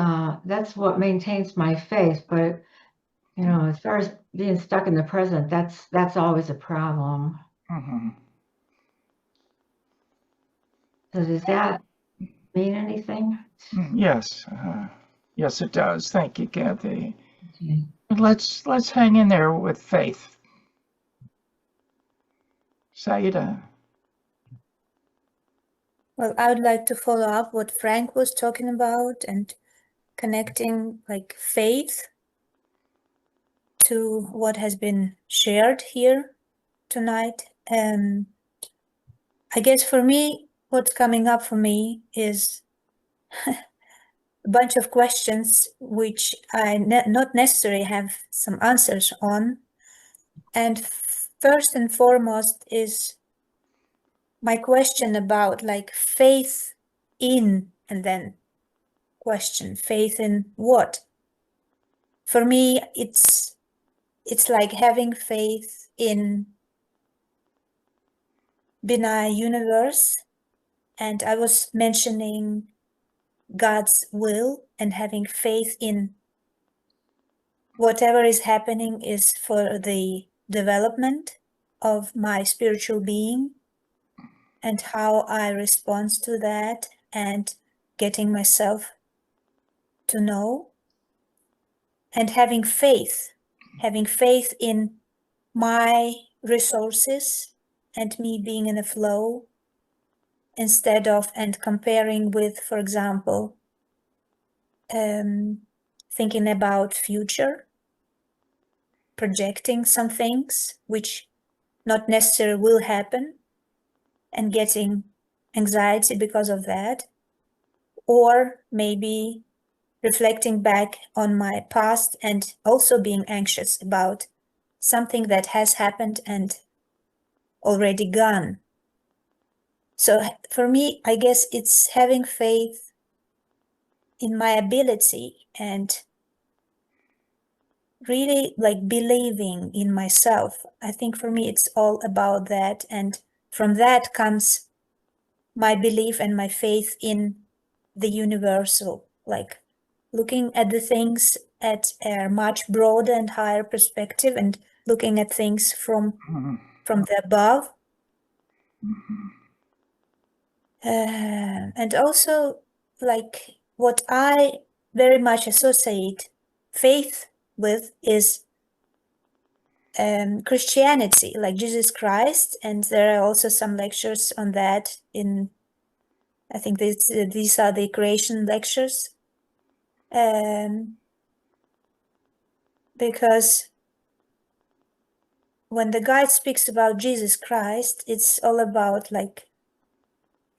Speaker 9: what maintains my faith. But as far as being stuck in the present, that's always a problem.
Speaker 1: Mm-hmm.
Speaker 9: So does that mean anything?
Speaker 1: Yes. Yes, it does. Thank you, Kathy.
Speaker 9: Okay.
Speaker 1: Let's hang in there with faith. Saida.
Speaker 6: Well, I would like to follow up what Frank was talking about and connecting like faith to what has been shared here tonight. I guess for me, what's coming up for me is a bunch of questions which I not necessarily have some answers on. And first and foremost is my question about like faith in, and then question, faith in what? For me, it's like having faith in Binah universe, and I was mentioning God's will and having faith in whatever is happening is for the development of my spiritual being and how I respond to that and getting myself to know, and having faith in my resources and me being in a flow, instead of and comparing with, for example, thinking about future, projecting some things which not necessarily will happen and getting anxiety because of that, or maybe reflecting back on my past and also being anxious about something that has happened and already gone. So for me, I guess it's having faith in my ability and really like believing in myself. I think for me, it's all about that. And from that comes my belief and my faith in the universal, like looking at the things at a much broader and higher perspective and looking at things from the above. And also like what I very much associate faith with is Christianity, like Jesus Christ, and there are also some lectures on that in, I think these are the creation lectures, because when the guide speaks about Jesus Christ, it's all about like,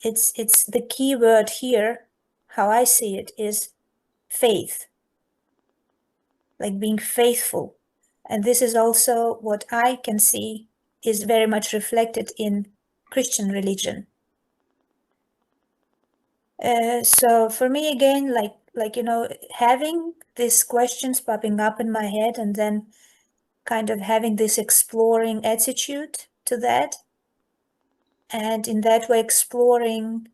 Speaker 6: it's the key word here, how I see it, is faith, like being faithful. And this is also what I can see is very much reflected in Christian religion. So for me, again, like having these questions popping up in my head and then kind of having this exploring attitude to that, and in that way exploring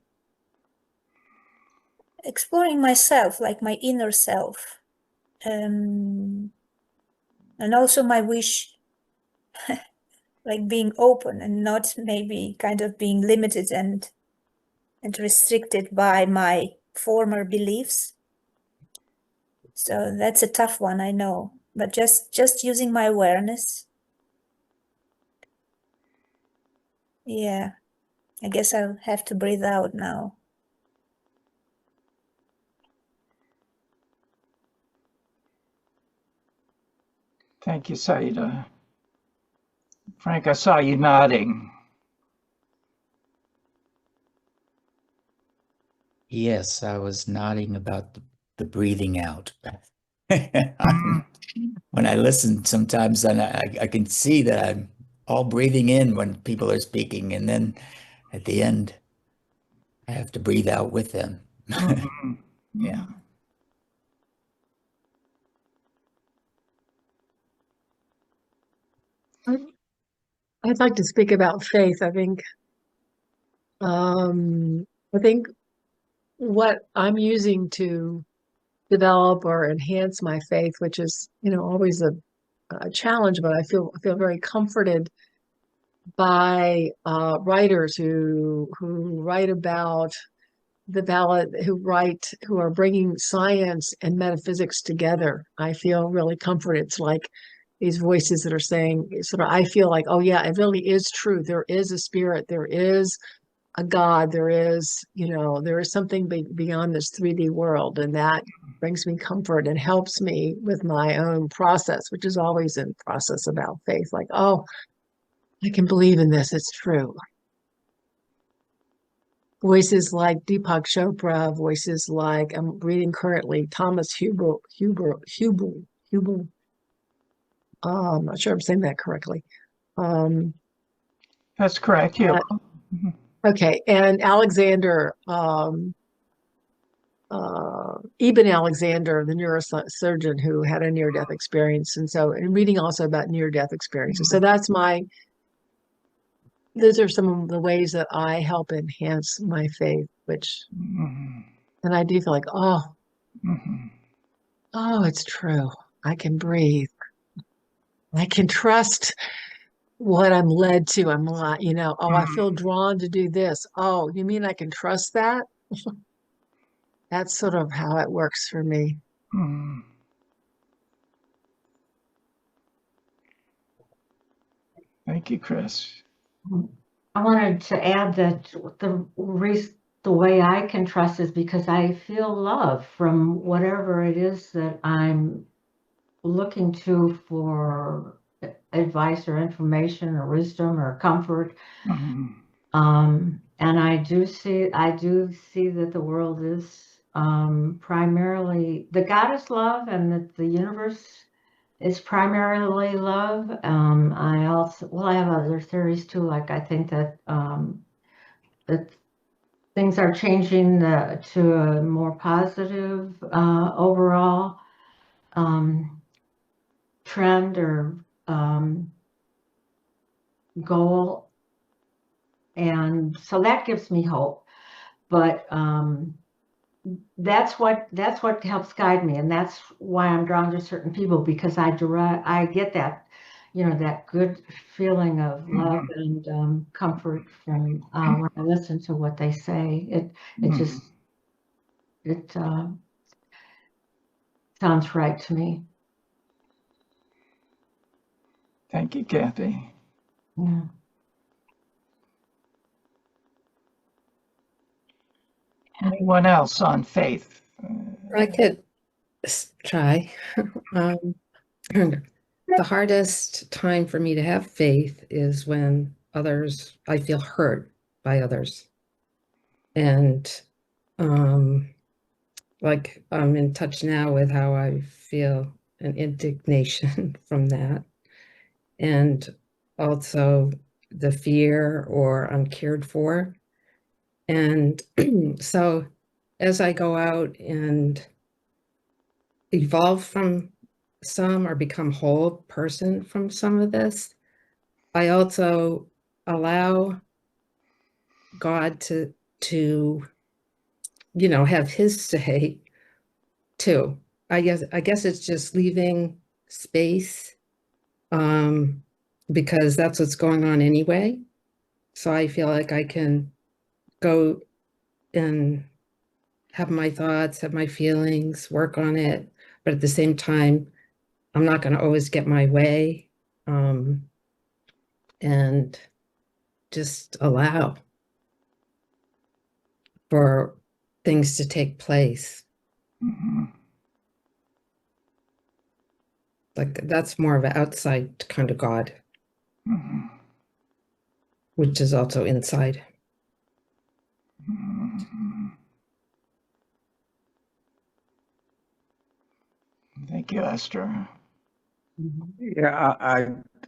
Speaker 6: myself, like my inner self, and also my wish, like being open and not maybe kind of being limited and restricted by my former beliefs. So that's a tough one, I know, but just using my awareness. Yeah, I guess I'll have to breathe out now.
Speaker 1: Thank you, Saida. Frank, I saw you nodding.
Speaker 2: Yes, I was nodding about the breathing out. When I listen, sometimes then I can see that I'm all breathing in when people are speaking, and then at the end, I have to breathe out with them.
Speaker 1: Mhm.
Speaker 2: Yeah.
Speaker 3: I'd like to speak about faith. I think what I'm using to develop or enhance my faith, which is, always a challenge, but I feel very comforted by writers who write about who are bringing science and metaphysics together. I feel really comforted. It's like these voices that are saying, sort of, I feel like, oh yeah, it really is true. There is a spirit. There is a God. There is something beyond this 3D world, and that brings me comfort and helps me with my own process, which is always in process about faith. Like, oh, I can believe in this. It's true. Voices like Deepak Chopra, voices like I'm reading currently Thomas Hubel. I'm not sure I'm saying that correctly.
Speaker 1: That's correct. Yeah.
Speaker 3: Okay, and Alexander, Ibn Alexander, the neurosurgeon who had a near-death experience, and reading also about near-death experiences. So those are some of the ways that I help enhance my faith, and I do feel like, oh, it's true. I can breathe. I can trust what I'm led to. I'm not, I feel drawn to do this. Oh, you mean I can trust that? That's sort of how it works for me.
Speaker 1: Thank you, Chris.
Speaker 9: I wanted to add that the way I can trust is because I feel love from whatever it is that I'm looking to for advice or information or wisdom or comfort. And I do see that the world is primarily, the God is love, and that the universe is primarily love. I have other theories too. Like I think that that things are changing to a more positive overall trend or goal, and so that gives me hope. But that's what helps guide me, and that's why I'm drawn to certain people, because I get that, that good feeling of love and comfort from when I listen to what they say. It sounds right to me.
Speaker 1: Thank you, Kathy.
Speaker 9: Yeah.
Speaker 1: Anyone else on faith?
Speaker 8: I could try. The hardest time for me to have faith is when I feel hurt by others. And like I'm in touch now with how I feel an indignation from that. And also the fear or uncared for. And so as I go out and evolve from some or become whole person from some of this, I also allow God to have his say too. I guess it's just leaving space because that's what's going on anyway. So I feel like I can go and have my thoughts, have my feelings, work on it, but at the same time, I'm not going to always get my way, and just allow for things to take place.
Speaker 1: Mhm.
Speaker 8: Like that's more of an outside kind of God,
Speaker 1: Mhm.
Speaker 8: which is also inside.
Speaker 1: Mhm. Thank you, Esther.
Speaker 4: Yeah,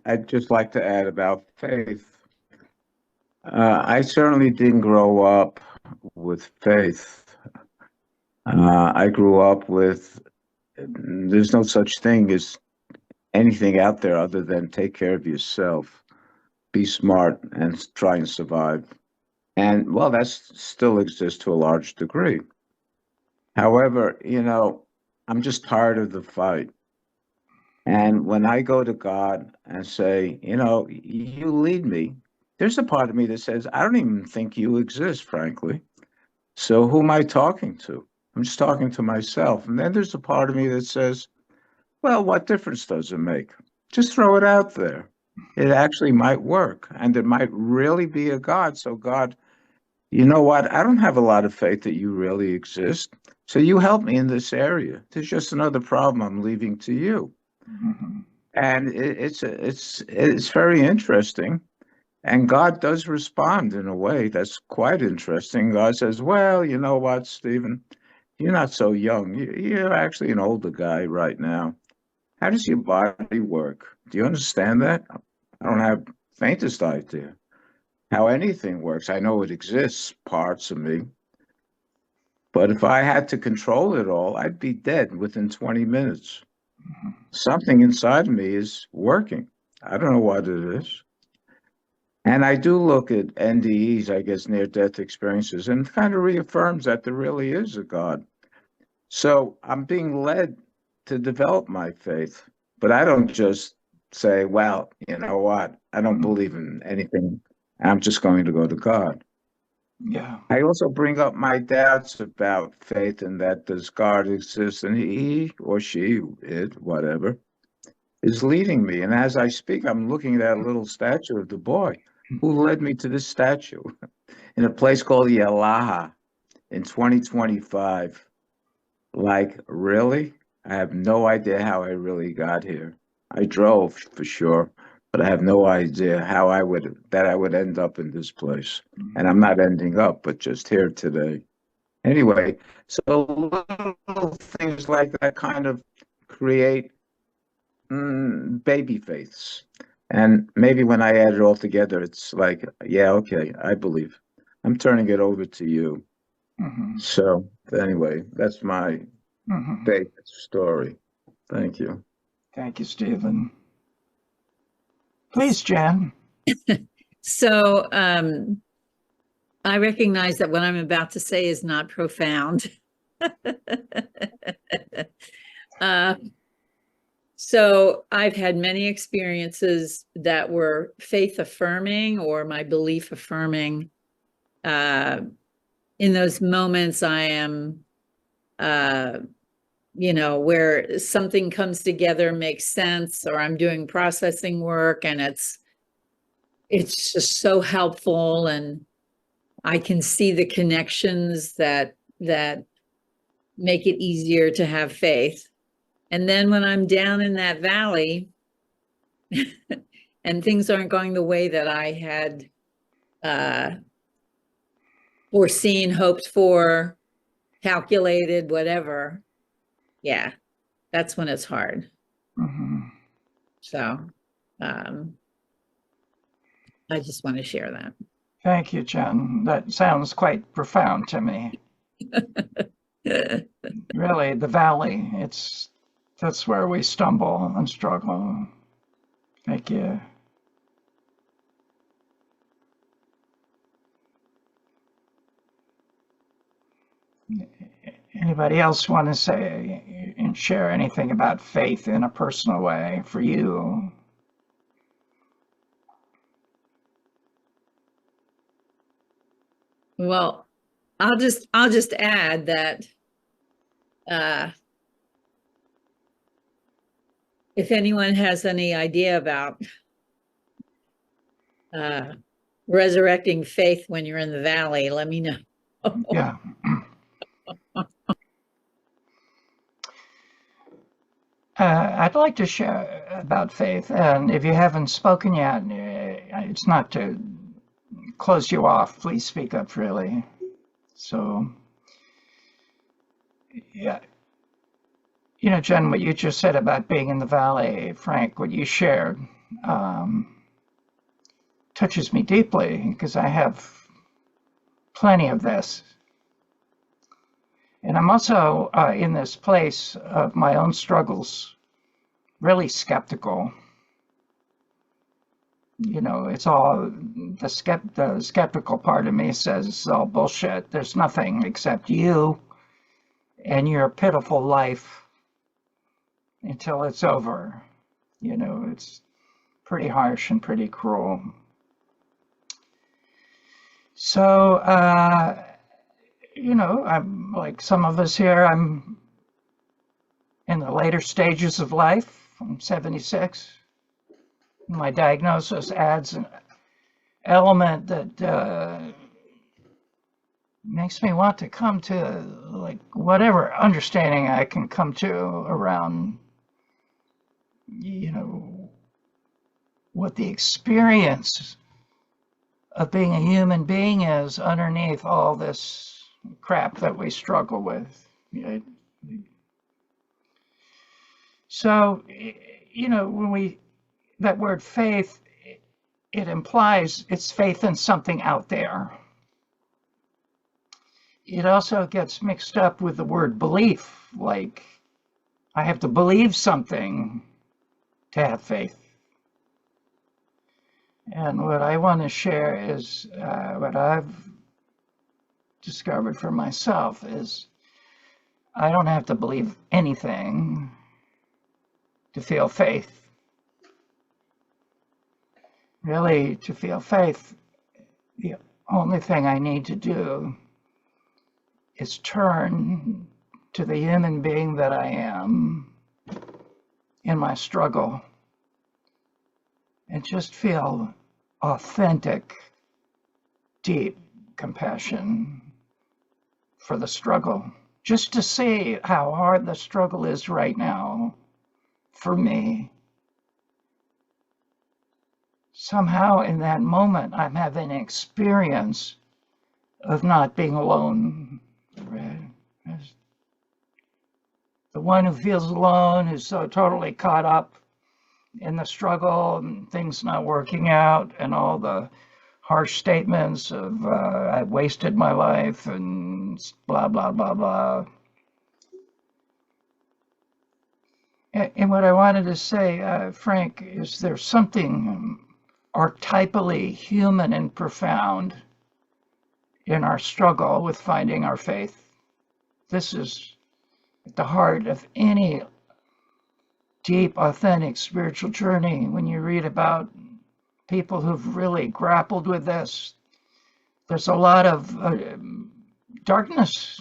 Speaker 4: I'd just like to add about faith. I certainly didn't grow up with faith. I grew up with, there's no such thing as anything out there other than take care of yourself, be smart, and try and survive. And well, that still exists to a large degree. However, I'm just tired of the fight. And when I go to God and say, you lead me, there's a part of me that says, I don't even think you exist, frankly. So who am I talking to? I'm just talking to myself. And then there's a part of me that says, well, what difference does it make? Just throw it out there. It actually might work. And it might really be a God. So, God, you know what? I don't have a lot of faith that you really exist. So you help me in this area. There's just another problem I'm leaving to you.
Speaker 1: Mhm.
Speaker 4: And it's very interesting. And God does respond in a way that's quite interesting. God says, well, you know what, Stephen? You're not so young. You're actually an older guy right now. How does your body work? Do you understand that? I don't have faintest idea how anything works. I know it exists, parts of me. But if I had to control it all, I'd be dead within 20 minutes. Something inside of me is working. I don't know what it is. And I do look at NDEs, I guess, near-death experiences, and kind of reaffirms that there really is a God. So I'm being led to develop my faith, but I don't just say, well, you know what? I don't believe in anything. I'm just going to go to God.
Speaker 1: Yeah.
Speaker 4: I also bring up my doubts about faith and that does God exist, and he or she, it, whatever, is leading me. And as I speak, I'm looking at that little statue of the boy who led me to this statue in a place called Yalaha in 2025. Like, really? I have no idea how I really got here. I drove for sure, but I have no idea how I would end up in this place. And I'm not ending up, but just here today. Anyway, so little things like that kind of create baby faiths. And maybe when I add it all together, it's like, yeah, okay, I believe. I'm turning it over to you.
Speaker 1: Mhm.
Speaker 4: So anyway, that's my
Speaker 1: Mhm.
Speaker 4: faith story. Thank you.
Speaker 1: Thank you, Stephen. Please, Jen.
Speaker 5: So I recognize that what I'm about to say is not profound. So I've had many experiences that were faith affirming or my belief affirming. In those moments, I am, where something comes together, makes sense, or I'm doing processing work and it's just so helpful, and I can see the connections that make it easier to have faith. And then when I'm down in that valley and things aren't going the way that I had foreseen, hoped for, calculated, whatever, yeah, that's when it's hard.
Speaker 1: Mhm.
Speaker 5: So I just want to share that.
Speaker 1: Thank you, Jen. That sounds quite profound to me. Really, the valley, that's where we stumble and struggle. Thank you. Anybody else want to say and share anything about faith in a personal way for you?
Speaker 5: Well, I'll just add that if anyone has any idea about resurrecting faith when you're in the valley, let me know.
Speaker 1: Yeah. I'd like to share about faith, and if you haven't spoken yet, it's not to close you off. Please speak up freely. So, yeah, you know, Jen, what you just said about being in the valley, Frank, what you shared, touches me deeply because I have plenty of this. And I'm also in this place of my own struggles, really skeptical. You know, it's all the skeptical part of me says it's all bullshit. There's nothing except you and your pitiful life until it's over. You know, it's pretty harsh and pretty cruel. So, you know, I'm like some of us here, I'm in the later stages of life. I'm 76. My diagnosis adds an element that makes me want to come to like whatever understanding I can come to around, you know, what the experience of being a human being is underneath all this crap that we struggle with. So, you know, when that word faith, it implies it's faith in something out there. It also gets mixed up with the word belief, like I have to believe something to have faith. And what I want to share is what I've discovered for myself is I don't have to believe anything to feel faith. Really, to feel faith, the only thing I need to do is turn to the human being that I am in my struggle and just feel authentic, deep compassion for the struggle. Just to see how hard the struggle is right now for me. Somehow in that moment, I'm having an experience of not being alone. The one who feels alone, who's so totally caught up in the struggle and things not working out and all the harsh statements of I've wasted my life and blah, blah, blah, blah. And what I wanted to say, Frank, is there's something archetypally human and profound in our struggle with finding our faith. This is at the heart of any deep, authentic spiritual journey. When you read about people who've really grappled with this, there's a lot of darkness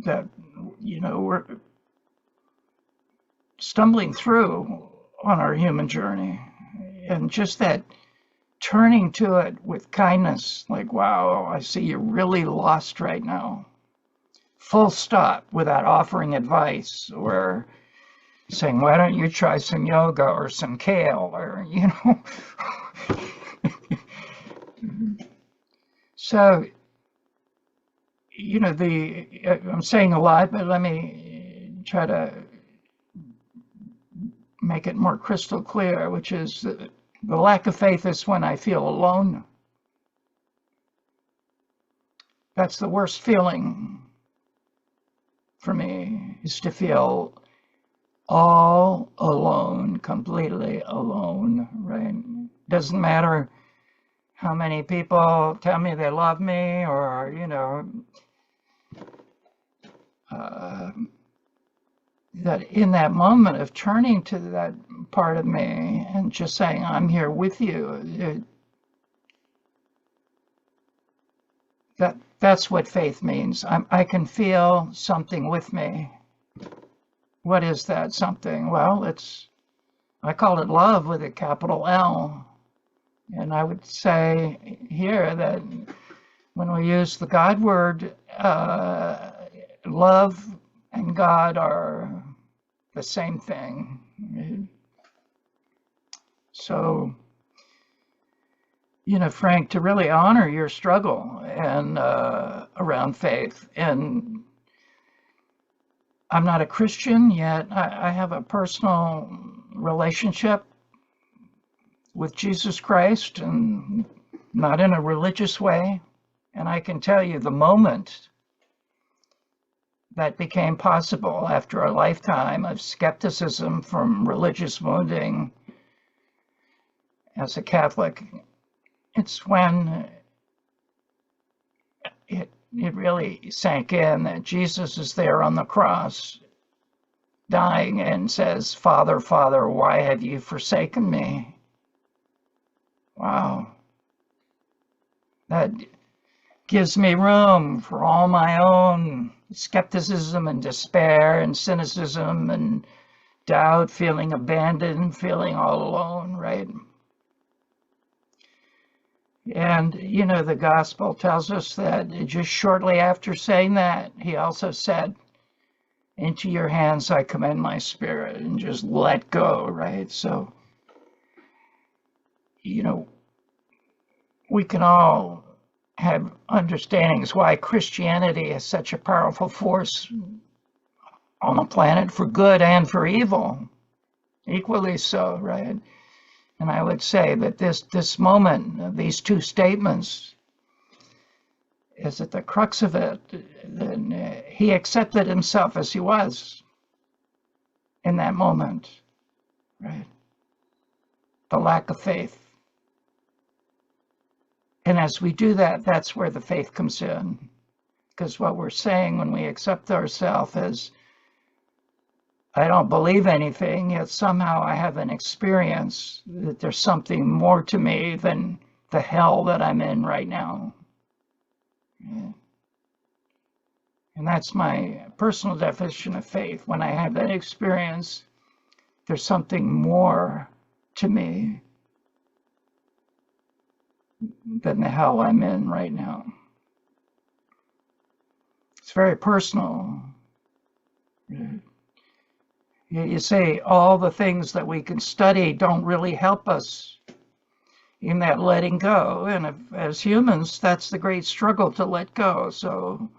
Speaker 1: that, you know, we're stumbling through on our human journey. And just that turning to it with kindness, like, wow, I see you're really lost right now. Full stop, without offering advice or saying, why don't you try some yoga or some kale or, you know. So, you know, I'm saying a lot, but let me try to make it more crystal clear, which is the lack of faith is when I feel alone. That's the worst feeling for me, is to feel all alone, completely alone, right? Doesn't matter how many people tell me they love me or, you know, that in that moment of turning to that part of me and just saying, I'm here with you, That's what faith means. I can feel something with me. What is that something? Well, I call it love with a capital L. And I would say here that when we use the God word, love and God are the same thing. So, Frank, to really honor your struggle and around faith, and I'm not a Christian yet. I have a personal relationship with Jesus Christ, and not in a religious way. And I can tell you the moment that became possible after a lifetime of skepticism from religious wounding as a Catholic, it's when it really sank in that Jesus is there on the cross, dying, and says, "Father, Father, why have you forsaken me?" Wow. That gives me room for all my own skepticism and despair and cynicism and doubt, feeling abandoned, feeling all alone, right? And, the gospel tells us that just shortly after saying that, he also said, "Into your hands I commend my spirit," and just let go, right? So, we can all have understandings why Christianity is such a powerful force on the planet for good and for evil, equally so, right? And I would say that this moment, these two statements, is at the crux of it. And he accepted himself as he was in that moment, right? The lack of faith. And as we do that, that's where the faith comes in. Because what we're saying when we accept ourselves is, I don't believe anything, yet somehow I have an experience that there's something more to me than the hell that I'm in right now. Yeah. And that's my personal definition of faith. When I have that experience, there's something more to me than the hell I'm in right now. It's very personal. You say all the things that we can study don't really help us in that letting go. And as humans, that's the great struggle, to let go. So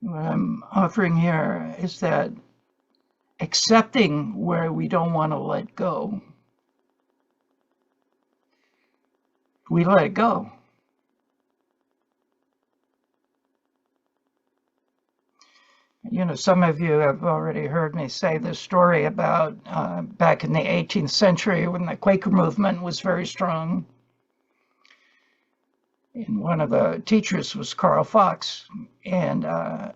Speaker 1: what I'm offering here is that accepting where we don't want to let go, we let it go. Some of you have already heard me say this story about back in the 18th century when the Quaker movement was very strong. And one of the teachers was Carl Fox, and a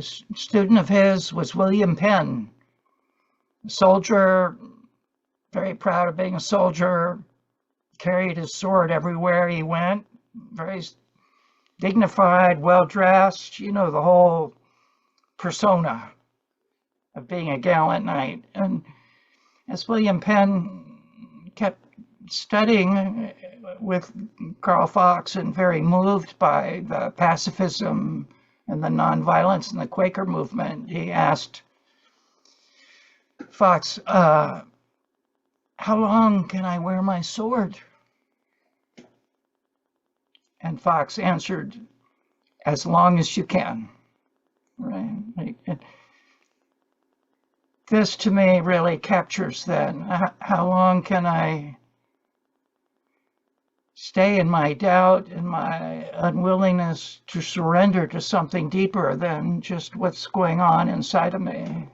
Speaker 1: student of his was William Penn, a soldier, very proud of being a soldier, carried his sword everywhere he went, very dignified, well-dressed, the whole persona of being a gallant knight. And as William Penn kept studying with Carl Fox and very moved by the pacifism and the nonviolence in the Quaker movement, he asked Fox, "How long can I wear my sword?" And Fox answered, "As long as you can." Right? This to me really captures that. How long can I stay in my doubt and my unwillingness to surrender to something deeper than just what's going on inside of me?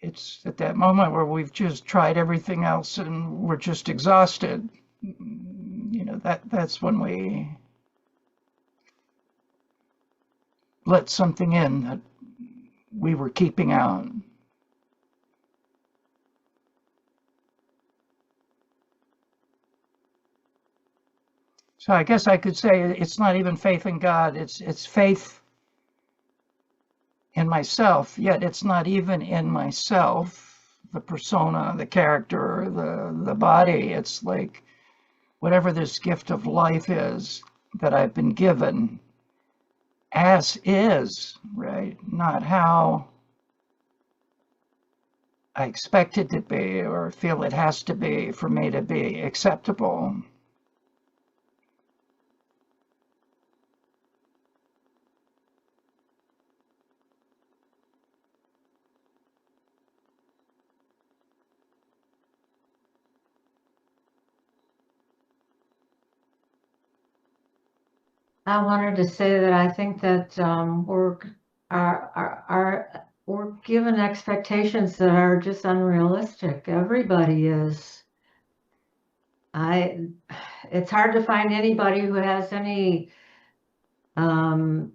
Speaker 1: It's at that moment where we've just tried everything else and we're just exhausted. That's when we let something in that we were keeping out. So I guess I could say it's not even faith in God, it's faith in myself, yet it's not even in myself, the persona, the character, the body. It's like whatever this gift of life is that I've been given as is, right? Not how I expect it to be or feel it has to be for me to be acceptable.
Speaker 9: I wanted to say that I think that we're given expectations that are just unrealistic. Everybody is. It's hard to find anybody who has any, to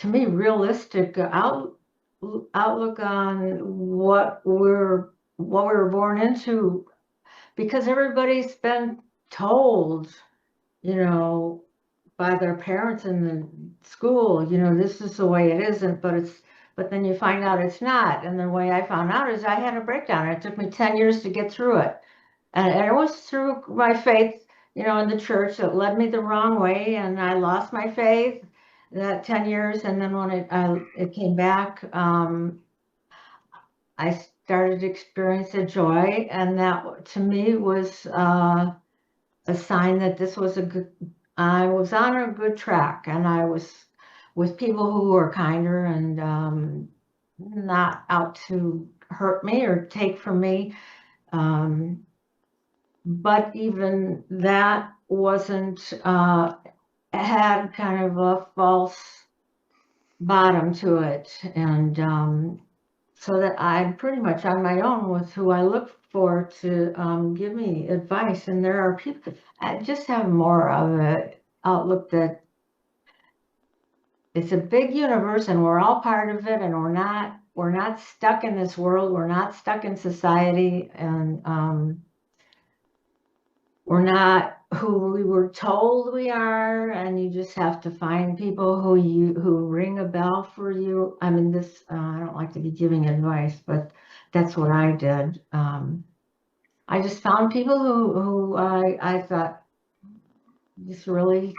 Speaker 9: me, realistic outlook on what we were born into, because everybody's been told, you know, by their parents in the school, you know, this is the way it isn't, but then you find out it's not. And the way I found out is I had a breakdown. It took me 10 years to get through it. And it was through my faith, you know, in the church that led me the wrong way. And I lost my faith that 10 years. And then when it came back, I started to experience a joy. And that to me was a sign that this was I was on a good track, and I was with people who were kinder and not out to hurt me or take from me. But even that wasn't, had kind of a false bottom to it. And so that I'm pretty much on my own with who I look for to give me advice. And there are people that just have more of an outlook that it's a big universe and we're all part of it, and we're not stuck in this world. We're not stuck in society, and we're not who we were told we are, and you just have to find people who ring a bell for you. I mean, this I don't like to be giving advice, but that's what I did. I just found people who I thought, this really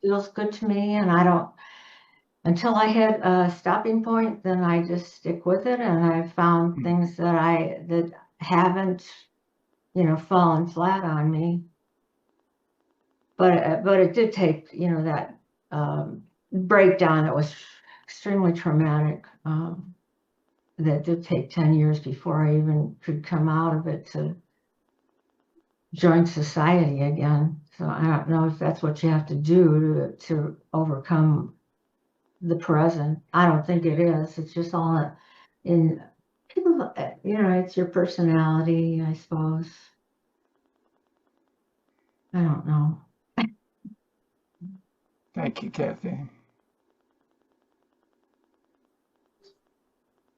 Speaker 9: feels good to me, and I don't, until I hit a stopping point, then I just stick with it. And I found things that haven't, you know, fallen flat on me. But it did take, you know, that breakdown that was extremely traumatic. That did take 10 years before I even could come out of it to join society again. So I don't know if that's what you have to do to overcome the present. I don't think it is. It's just all in people, you know, it's your personality, I suppose. I don't know.
Speaker 1: Thank you, Kathy.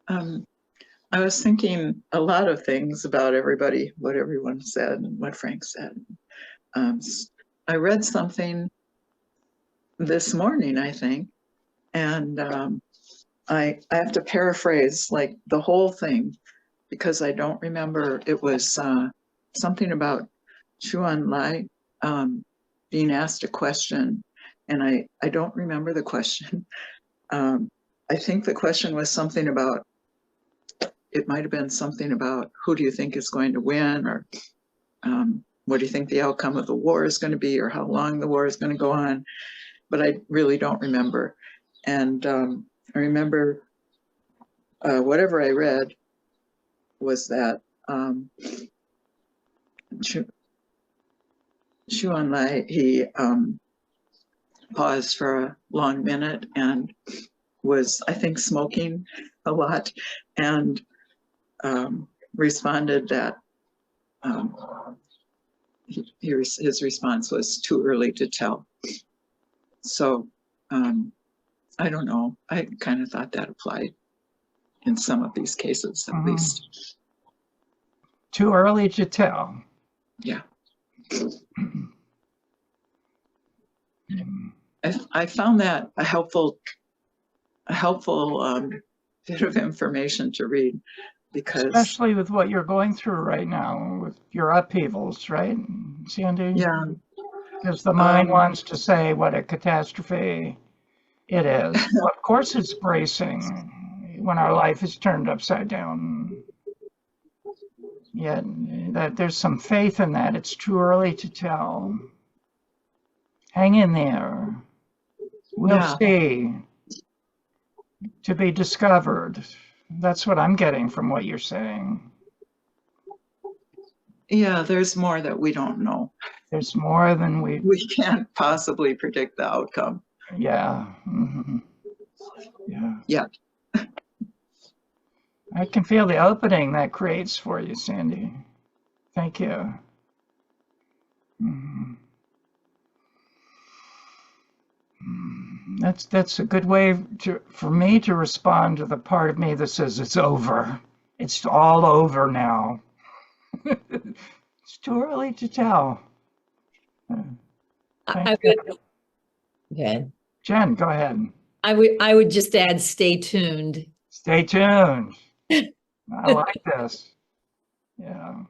Speaker 10: I was thinking a lot of things about everybody, what everyone said and what Frank said. I read something this morning, I think, and I have to paraphrase like the whole thing because I don't remember. It was something about Chu En-lai being asked a question, and I don't remember the question. I think the question was something about, it might have been something about who do you think is going to win, or what do you think the outcome of the war is going to be, or how long the war is going to go on. But I really don't remember. And I remember whatever I read was that Chu En-lai, he paused for a long minute and was, I think, smoking a lot, and responded that his response was too early to tell. So I don't know. I kind of thought that applied in some of these cases, at least.
Speaker 1: Too early to tell.
Speaker 10: Yeah. I found that a helpful bit of information to read, because
Speaker 1: Especially with what you're going through right now with your upheavals, right, Sandy?
Speaker 10: yeah,
Speaker 1: Because the mind
Speaker 10: Um,
Speaker 1: wants to say what a catastrophe it is. Well, of course it's bracing when our life is turned upside down. Yet that there's some faith in that. It's too early to tell. Hang in there. We'll
Speaker 10: Yeah.
Speaker 1: see. To be discovered. That's what I'm getting from what you're saying.
Speaker 10: yeah, there's more that we don't know.
Speaker 1: There's more than we,
Speaker 10: can't possibly predict the outcome.
Speaker 1: yeah. Yeah.
Speaker 10: Yeah.
Speaker 1: I can feel the opening that creates for you, Sandy. Thank you. Mhm. That's a good way for me to respond to the part of me that says it's over. It's all over now. It's too early to tell.
Speaker 5: I
Speaker 1: Thank you.
Speaker 5: would, okay.
Speaker 1: Jen, go ahead.
Speaker 5: I would just add, stay tuned.
Speaker 1: Stay tuned. I like this. Yeah.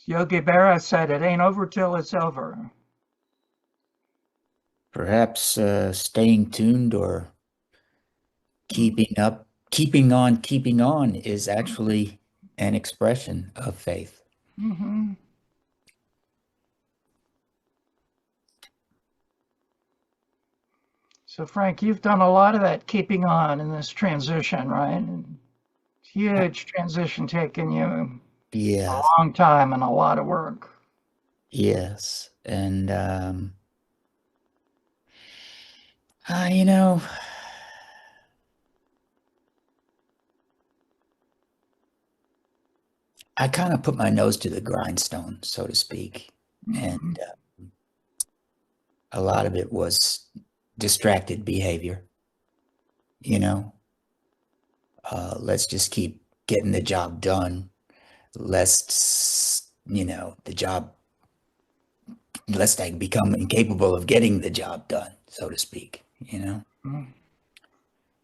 Speaker 1: Yogi Berra said it ain't over till it's over.
Speaker 2: Perhaps staying tuned or keeping on is actually an expression of faith.
Speaker 1: Mm-hmm. So Frank, you've done a lot of that keeping on in this transition, right? Huge transition taking you
Speaker 2: Yes.
Speaker 1: a long time and a lot of work.
Speaker 2: Yes. And, I kind of put my nose to the grindstone, so to speak. And a lot of it was distracted behavior. Let's just keep getting the job done. Lest, the job, lest I become incapable of getting the job done, so to speak,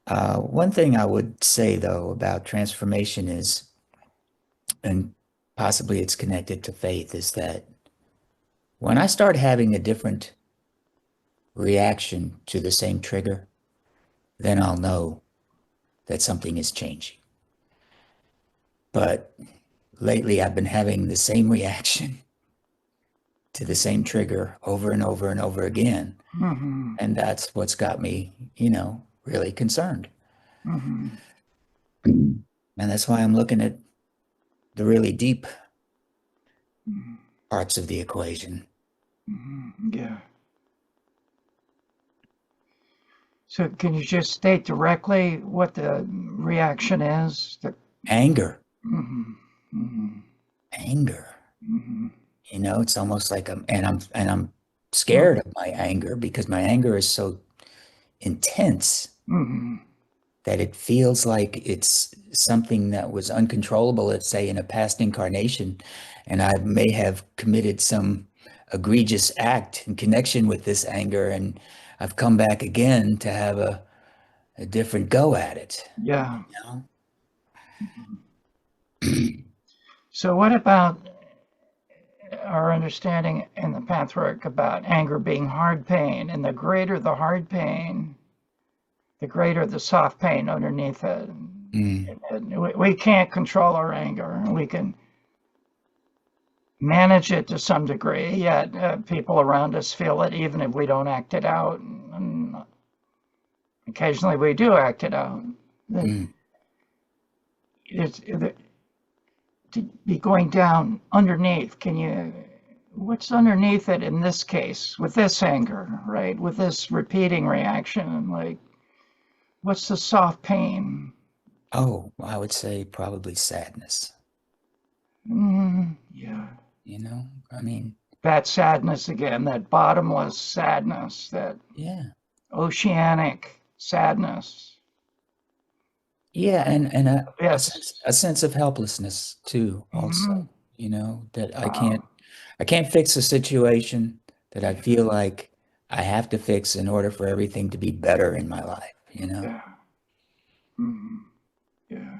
Speaker 2: One thing I would say, though, about transformation is, and possibly it's connected to faith, is that when I start having a different reaction to the same trigger, then I'll know that something is changing. But lately I've been having the same reaction to the same trigger over and over and over again.
Speaker 1: Mm-hmm.
Speaker 2: And that's what's got me, really concerned.
Speaker 1: Mm-hmm.
Speaker 2: And that's why I'm looking at the really deep parts of the equation.
Speaker 1: Mm-hmm. Yeah. So can you just state directly what the reaction is?
Speaker 2: Anger.
Speaker 1: Mm-hmm. Mm-hmm.
Speaker 2: Anger.
Speaker 1: Mm-hmm.
Speaker 2: It's almost like I'm scared of my anger, because my anger is so intense that it feels like it's something that was uncontrollable, let's say, in a past incarnation, and I may have committed some egregious act in connection with this anger, and I've come back again to have a different go at it.
Speaker 1: Yeah. So what about our understanding in the pathwork about anger being hard pain, and the greater the hard pain, the greater the soft pain underneath it. We can't control our anger. We can manage it to some degree, yet people around us feel it even if we don't act it out. And occasionally we do act it out. To be going down underneath, what's underneath it in this case, with this anger, right? With this repeating reaction, like, what's the soft pain?
Speaker 2: Oh, I would say probably sadness.
Speaker 1: Yeah.
Speaker 2: That
Speaker 1: sadness again, that bottomless sadness, that oceanic sadness.
Speaker 2: Yeah, and a sense of helplessness too, also, that I can't I can't fix a situation that I feel like I have to fix in order for everything to be better in my life, you know?
Speaker 1: Yeah. Mhm. Yeah.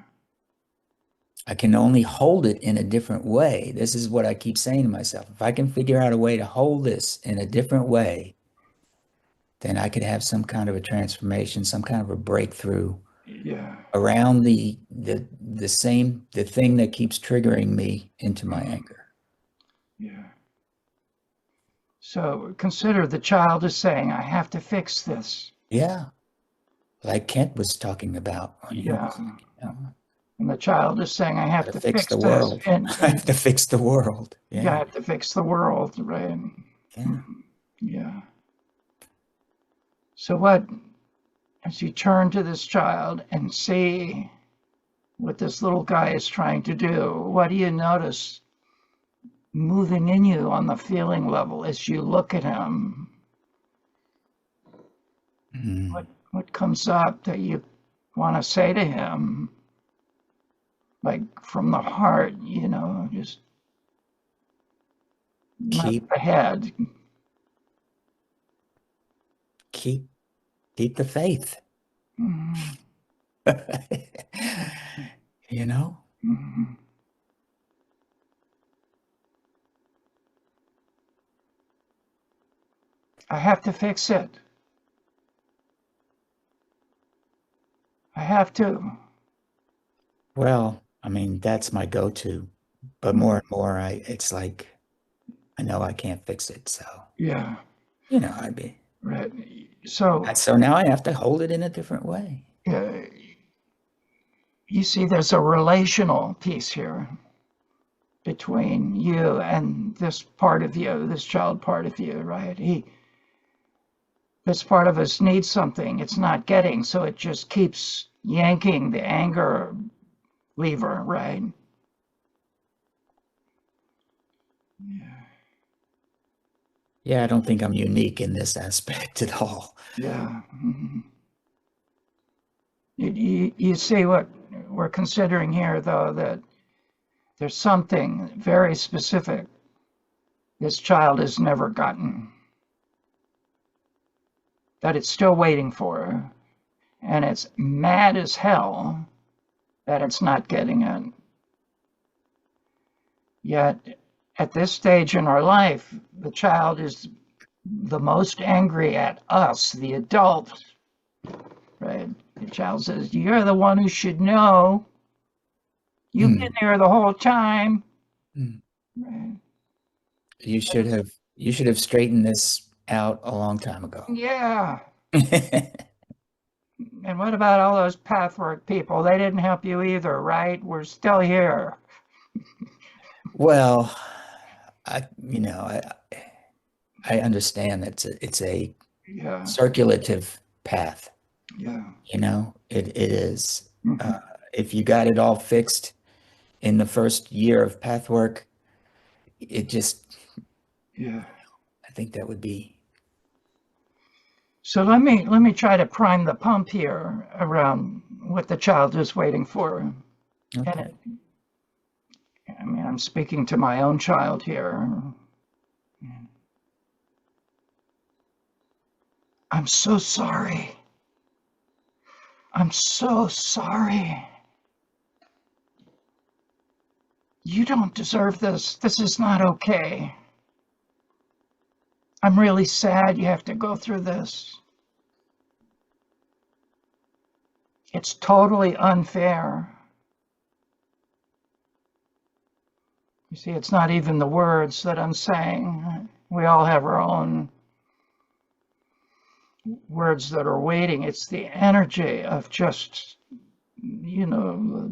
Speaker 2: I can only hold it in a different way. This is what I keep saying to myself. If I can figure out a way to hold this in a different way, then I could have some kind of a transformation, some kind of a breakthrough
Speaker 1: Yeah.
Speaker 2: around the thing that keeps triggering me into my anger.
Speaker 1: Yeah. So consider the child is saying, I have to fix this.
Speaker 2: Yeah. Like Kent was talking about.
Speaker 1: Yeah. And the child is saying, I have to fix
Speaker 2: the
Speaker 1: this.
Speaker 2: world.
Speaker 1: And
Speaker 2: I have to fix the world.
Speaker 1: you
Speaker 2: Yeah.
Speaker 1: have to fix the world, right?
Speaker 2: Yeah.
Speaker 1: Yeah. So what, as you turn to this child and see what this little guy is trying to do, what do you notice moving in you on the feeling level as you look at him?
Speaker 2: Mm.
Speaker 1: What comes up that you want to say to him, like from the heart, you know, just not
Speaker 2: Keep
Speaker 1: the head.
Speaker 2: keep the faith.
Speaker 1: Mhm.
Speaker 2: You know?
Speaker 1: Mhm. I have to fix it. I have to.
Speaker 2: Well, I mean, that's my go-to. But more and more it's like I know I can't fix it. So,
Speaker 1: Yeah.
Speaker 2: you know, I'd be
Speaker 1: Right. So
Speaker 2: now I have to hold it in a different way.
Speaker 1: you see, there's a relational piece here between you and this part of you, this child part of you, right? This part of us needs something it's not getting, so it just keeps yanking the anger lever, right?
Speaker 2: Yeah, I don't think I'm unique in this aspect at all.
Speaker 1: Yeah. Mhm. You see what we're considering here, though, that there's something very specific this child has never gotten, that it's still waiting for, and it's mad as hell that it's not getting it. Yet, at this stage in our life, the child is the most angry at us, the adult, right? The child says, you're the one who should know. You've been there the whole time.
Speaker 2: Mm.
Speaker 1: Right.
Speaker 2: You should have straightened this out a long time ago.
Speaker 1: Yeah. And what about all those pathwork people? They didn't help you either, right? We're still here.
Speaker 2: Well, I understand that it's a
Speaker 1: Yeah.
Speaker 2: circulative path.
Speaker 1: Yeah.
Speaker 2: You know, it is.
Speaker 1: Mhm.
Speaker 2: If you got it all fixed in the first year of pathwork, it just,
Speaker 1: Yeah.
Speaker 2: I think that would be.
Speaker 1: So let me try to prime the pump here around what the child is waiting for.
Speaker 2: Okay.
Speaker 1: I mean, I'm speaking to my own child here. I'm so sorry. I'm so sorry. You don't deserve this. This is not okay. I'm really sad you have to go through this. It's totally unfair. You see, it's not even the words that I'm saying. We all have our own words that are waiting. It's the energy of just, you know,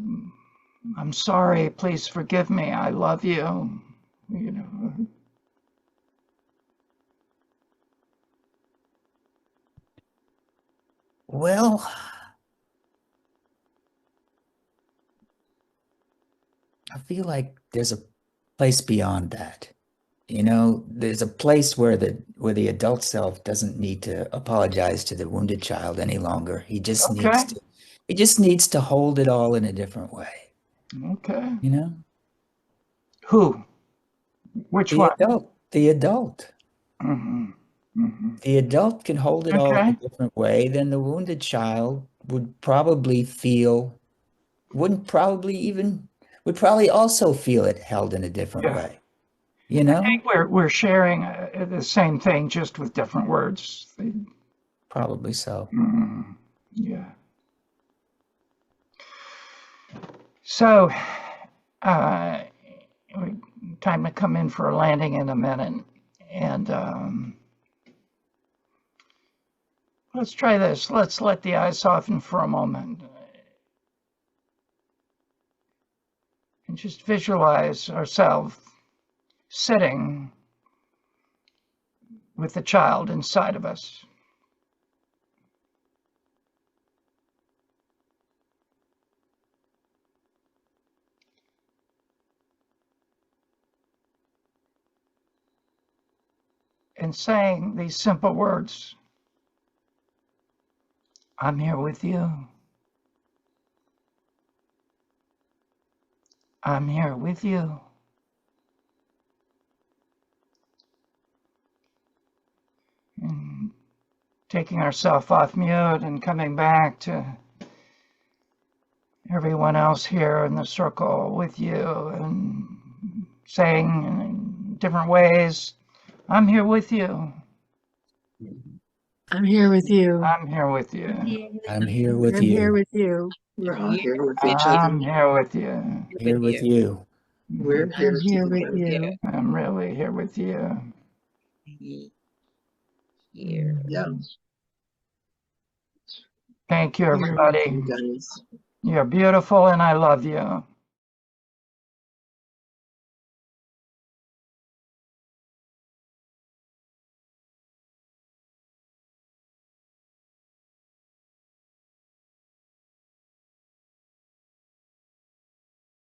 Speaker 1: I'm sorry, please forgive me, I love you, you know.
Speaker 2: Well, I feel like there's a place beyond that. You know, there's a place where the adult self doesn't need to apologize to the wounded child any longer. He just needs to hold it all in a different way.
Speaker 1: Okay.
Speaker 2: You know?
Speaker 1: Who? Which
Speaker 2: The
Speaker 1: one?
Speaker 2: adult. The adult.
Speaker 1: Mhm, mhm.
Speaker 2: The adult can hold it all in a
Speaker 1: Okay.
Speaker 2: different way. Then the wounded child would probably feel, wouldn't probably even, would probably also feel it held in a different
Speaker 1: Yeah.
Speaker 2: way. You
Speaker 1: I
Speaker 2: know?
Speaker 1: think we're sharing the same thing, just with different words.
Speaker 2: Probably so.
Speaker 1: Yeah. So, uh, time to come in for a landing in a minute, and let's try this. Let's let the eyes soften for a moment, and just visualize ourselves sitting with the child inside of us. And saying these simple words: I'm here with you. I'm here with you. And taking ourselves off mute and coming back to everyone else here in the circle with you, and saying in different ways, I'm here with you.
Speaker 3: I'm here with you.
Speaker 1: I'm here with you.
Speaker 2: I'm here with
Speaker 3: I'm here
Speaker 2: you.
Speaker 3: with you.
Speaker 10: We're all here with each other.
Speaker 1: I'm here with you.
Speaker 2: Here with you.
Speaker 10: We're here
Speaker 3: I'm here with
Speaker 10: together.
Speaker 3: you.
Speaker 1: I'm really here with you.
Speaker 5: Here.
Speaker 10: Yeah.
Speaker 1: Thank you,
Speaker 10: We're here with
Speaker 1: everybody.
Speaker 10: you guys.
Speaker 1: You're beautiful, and I love you.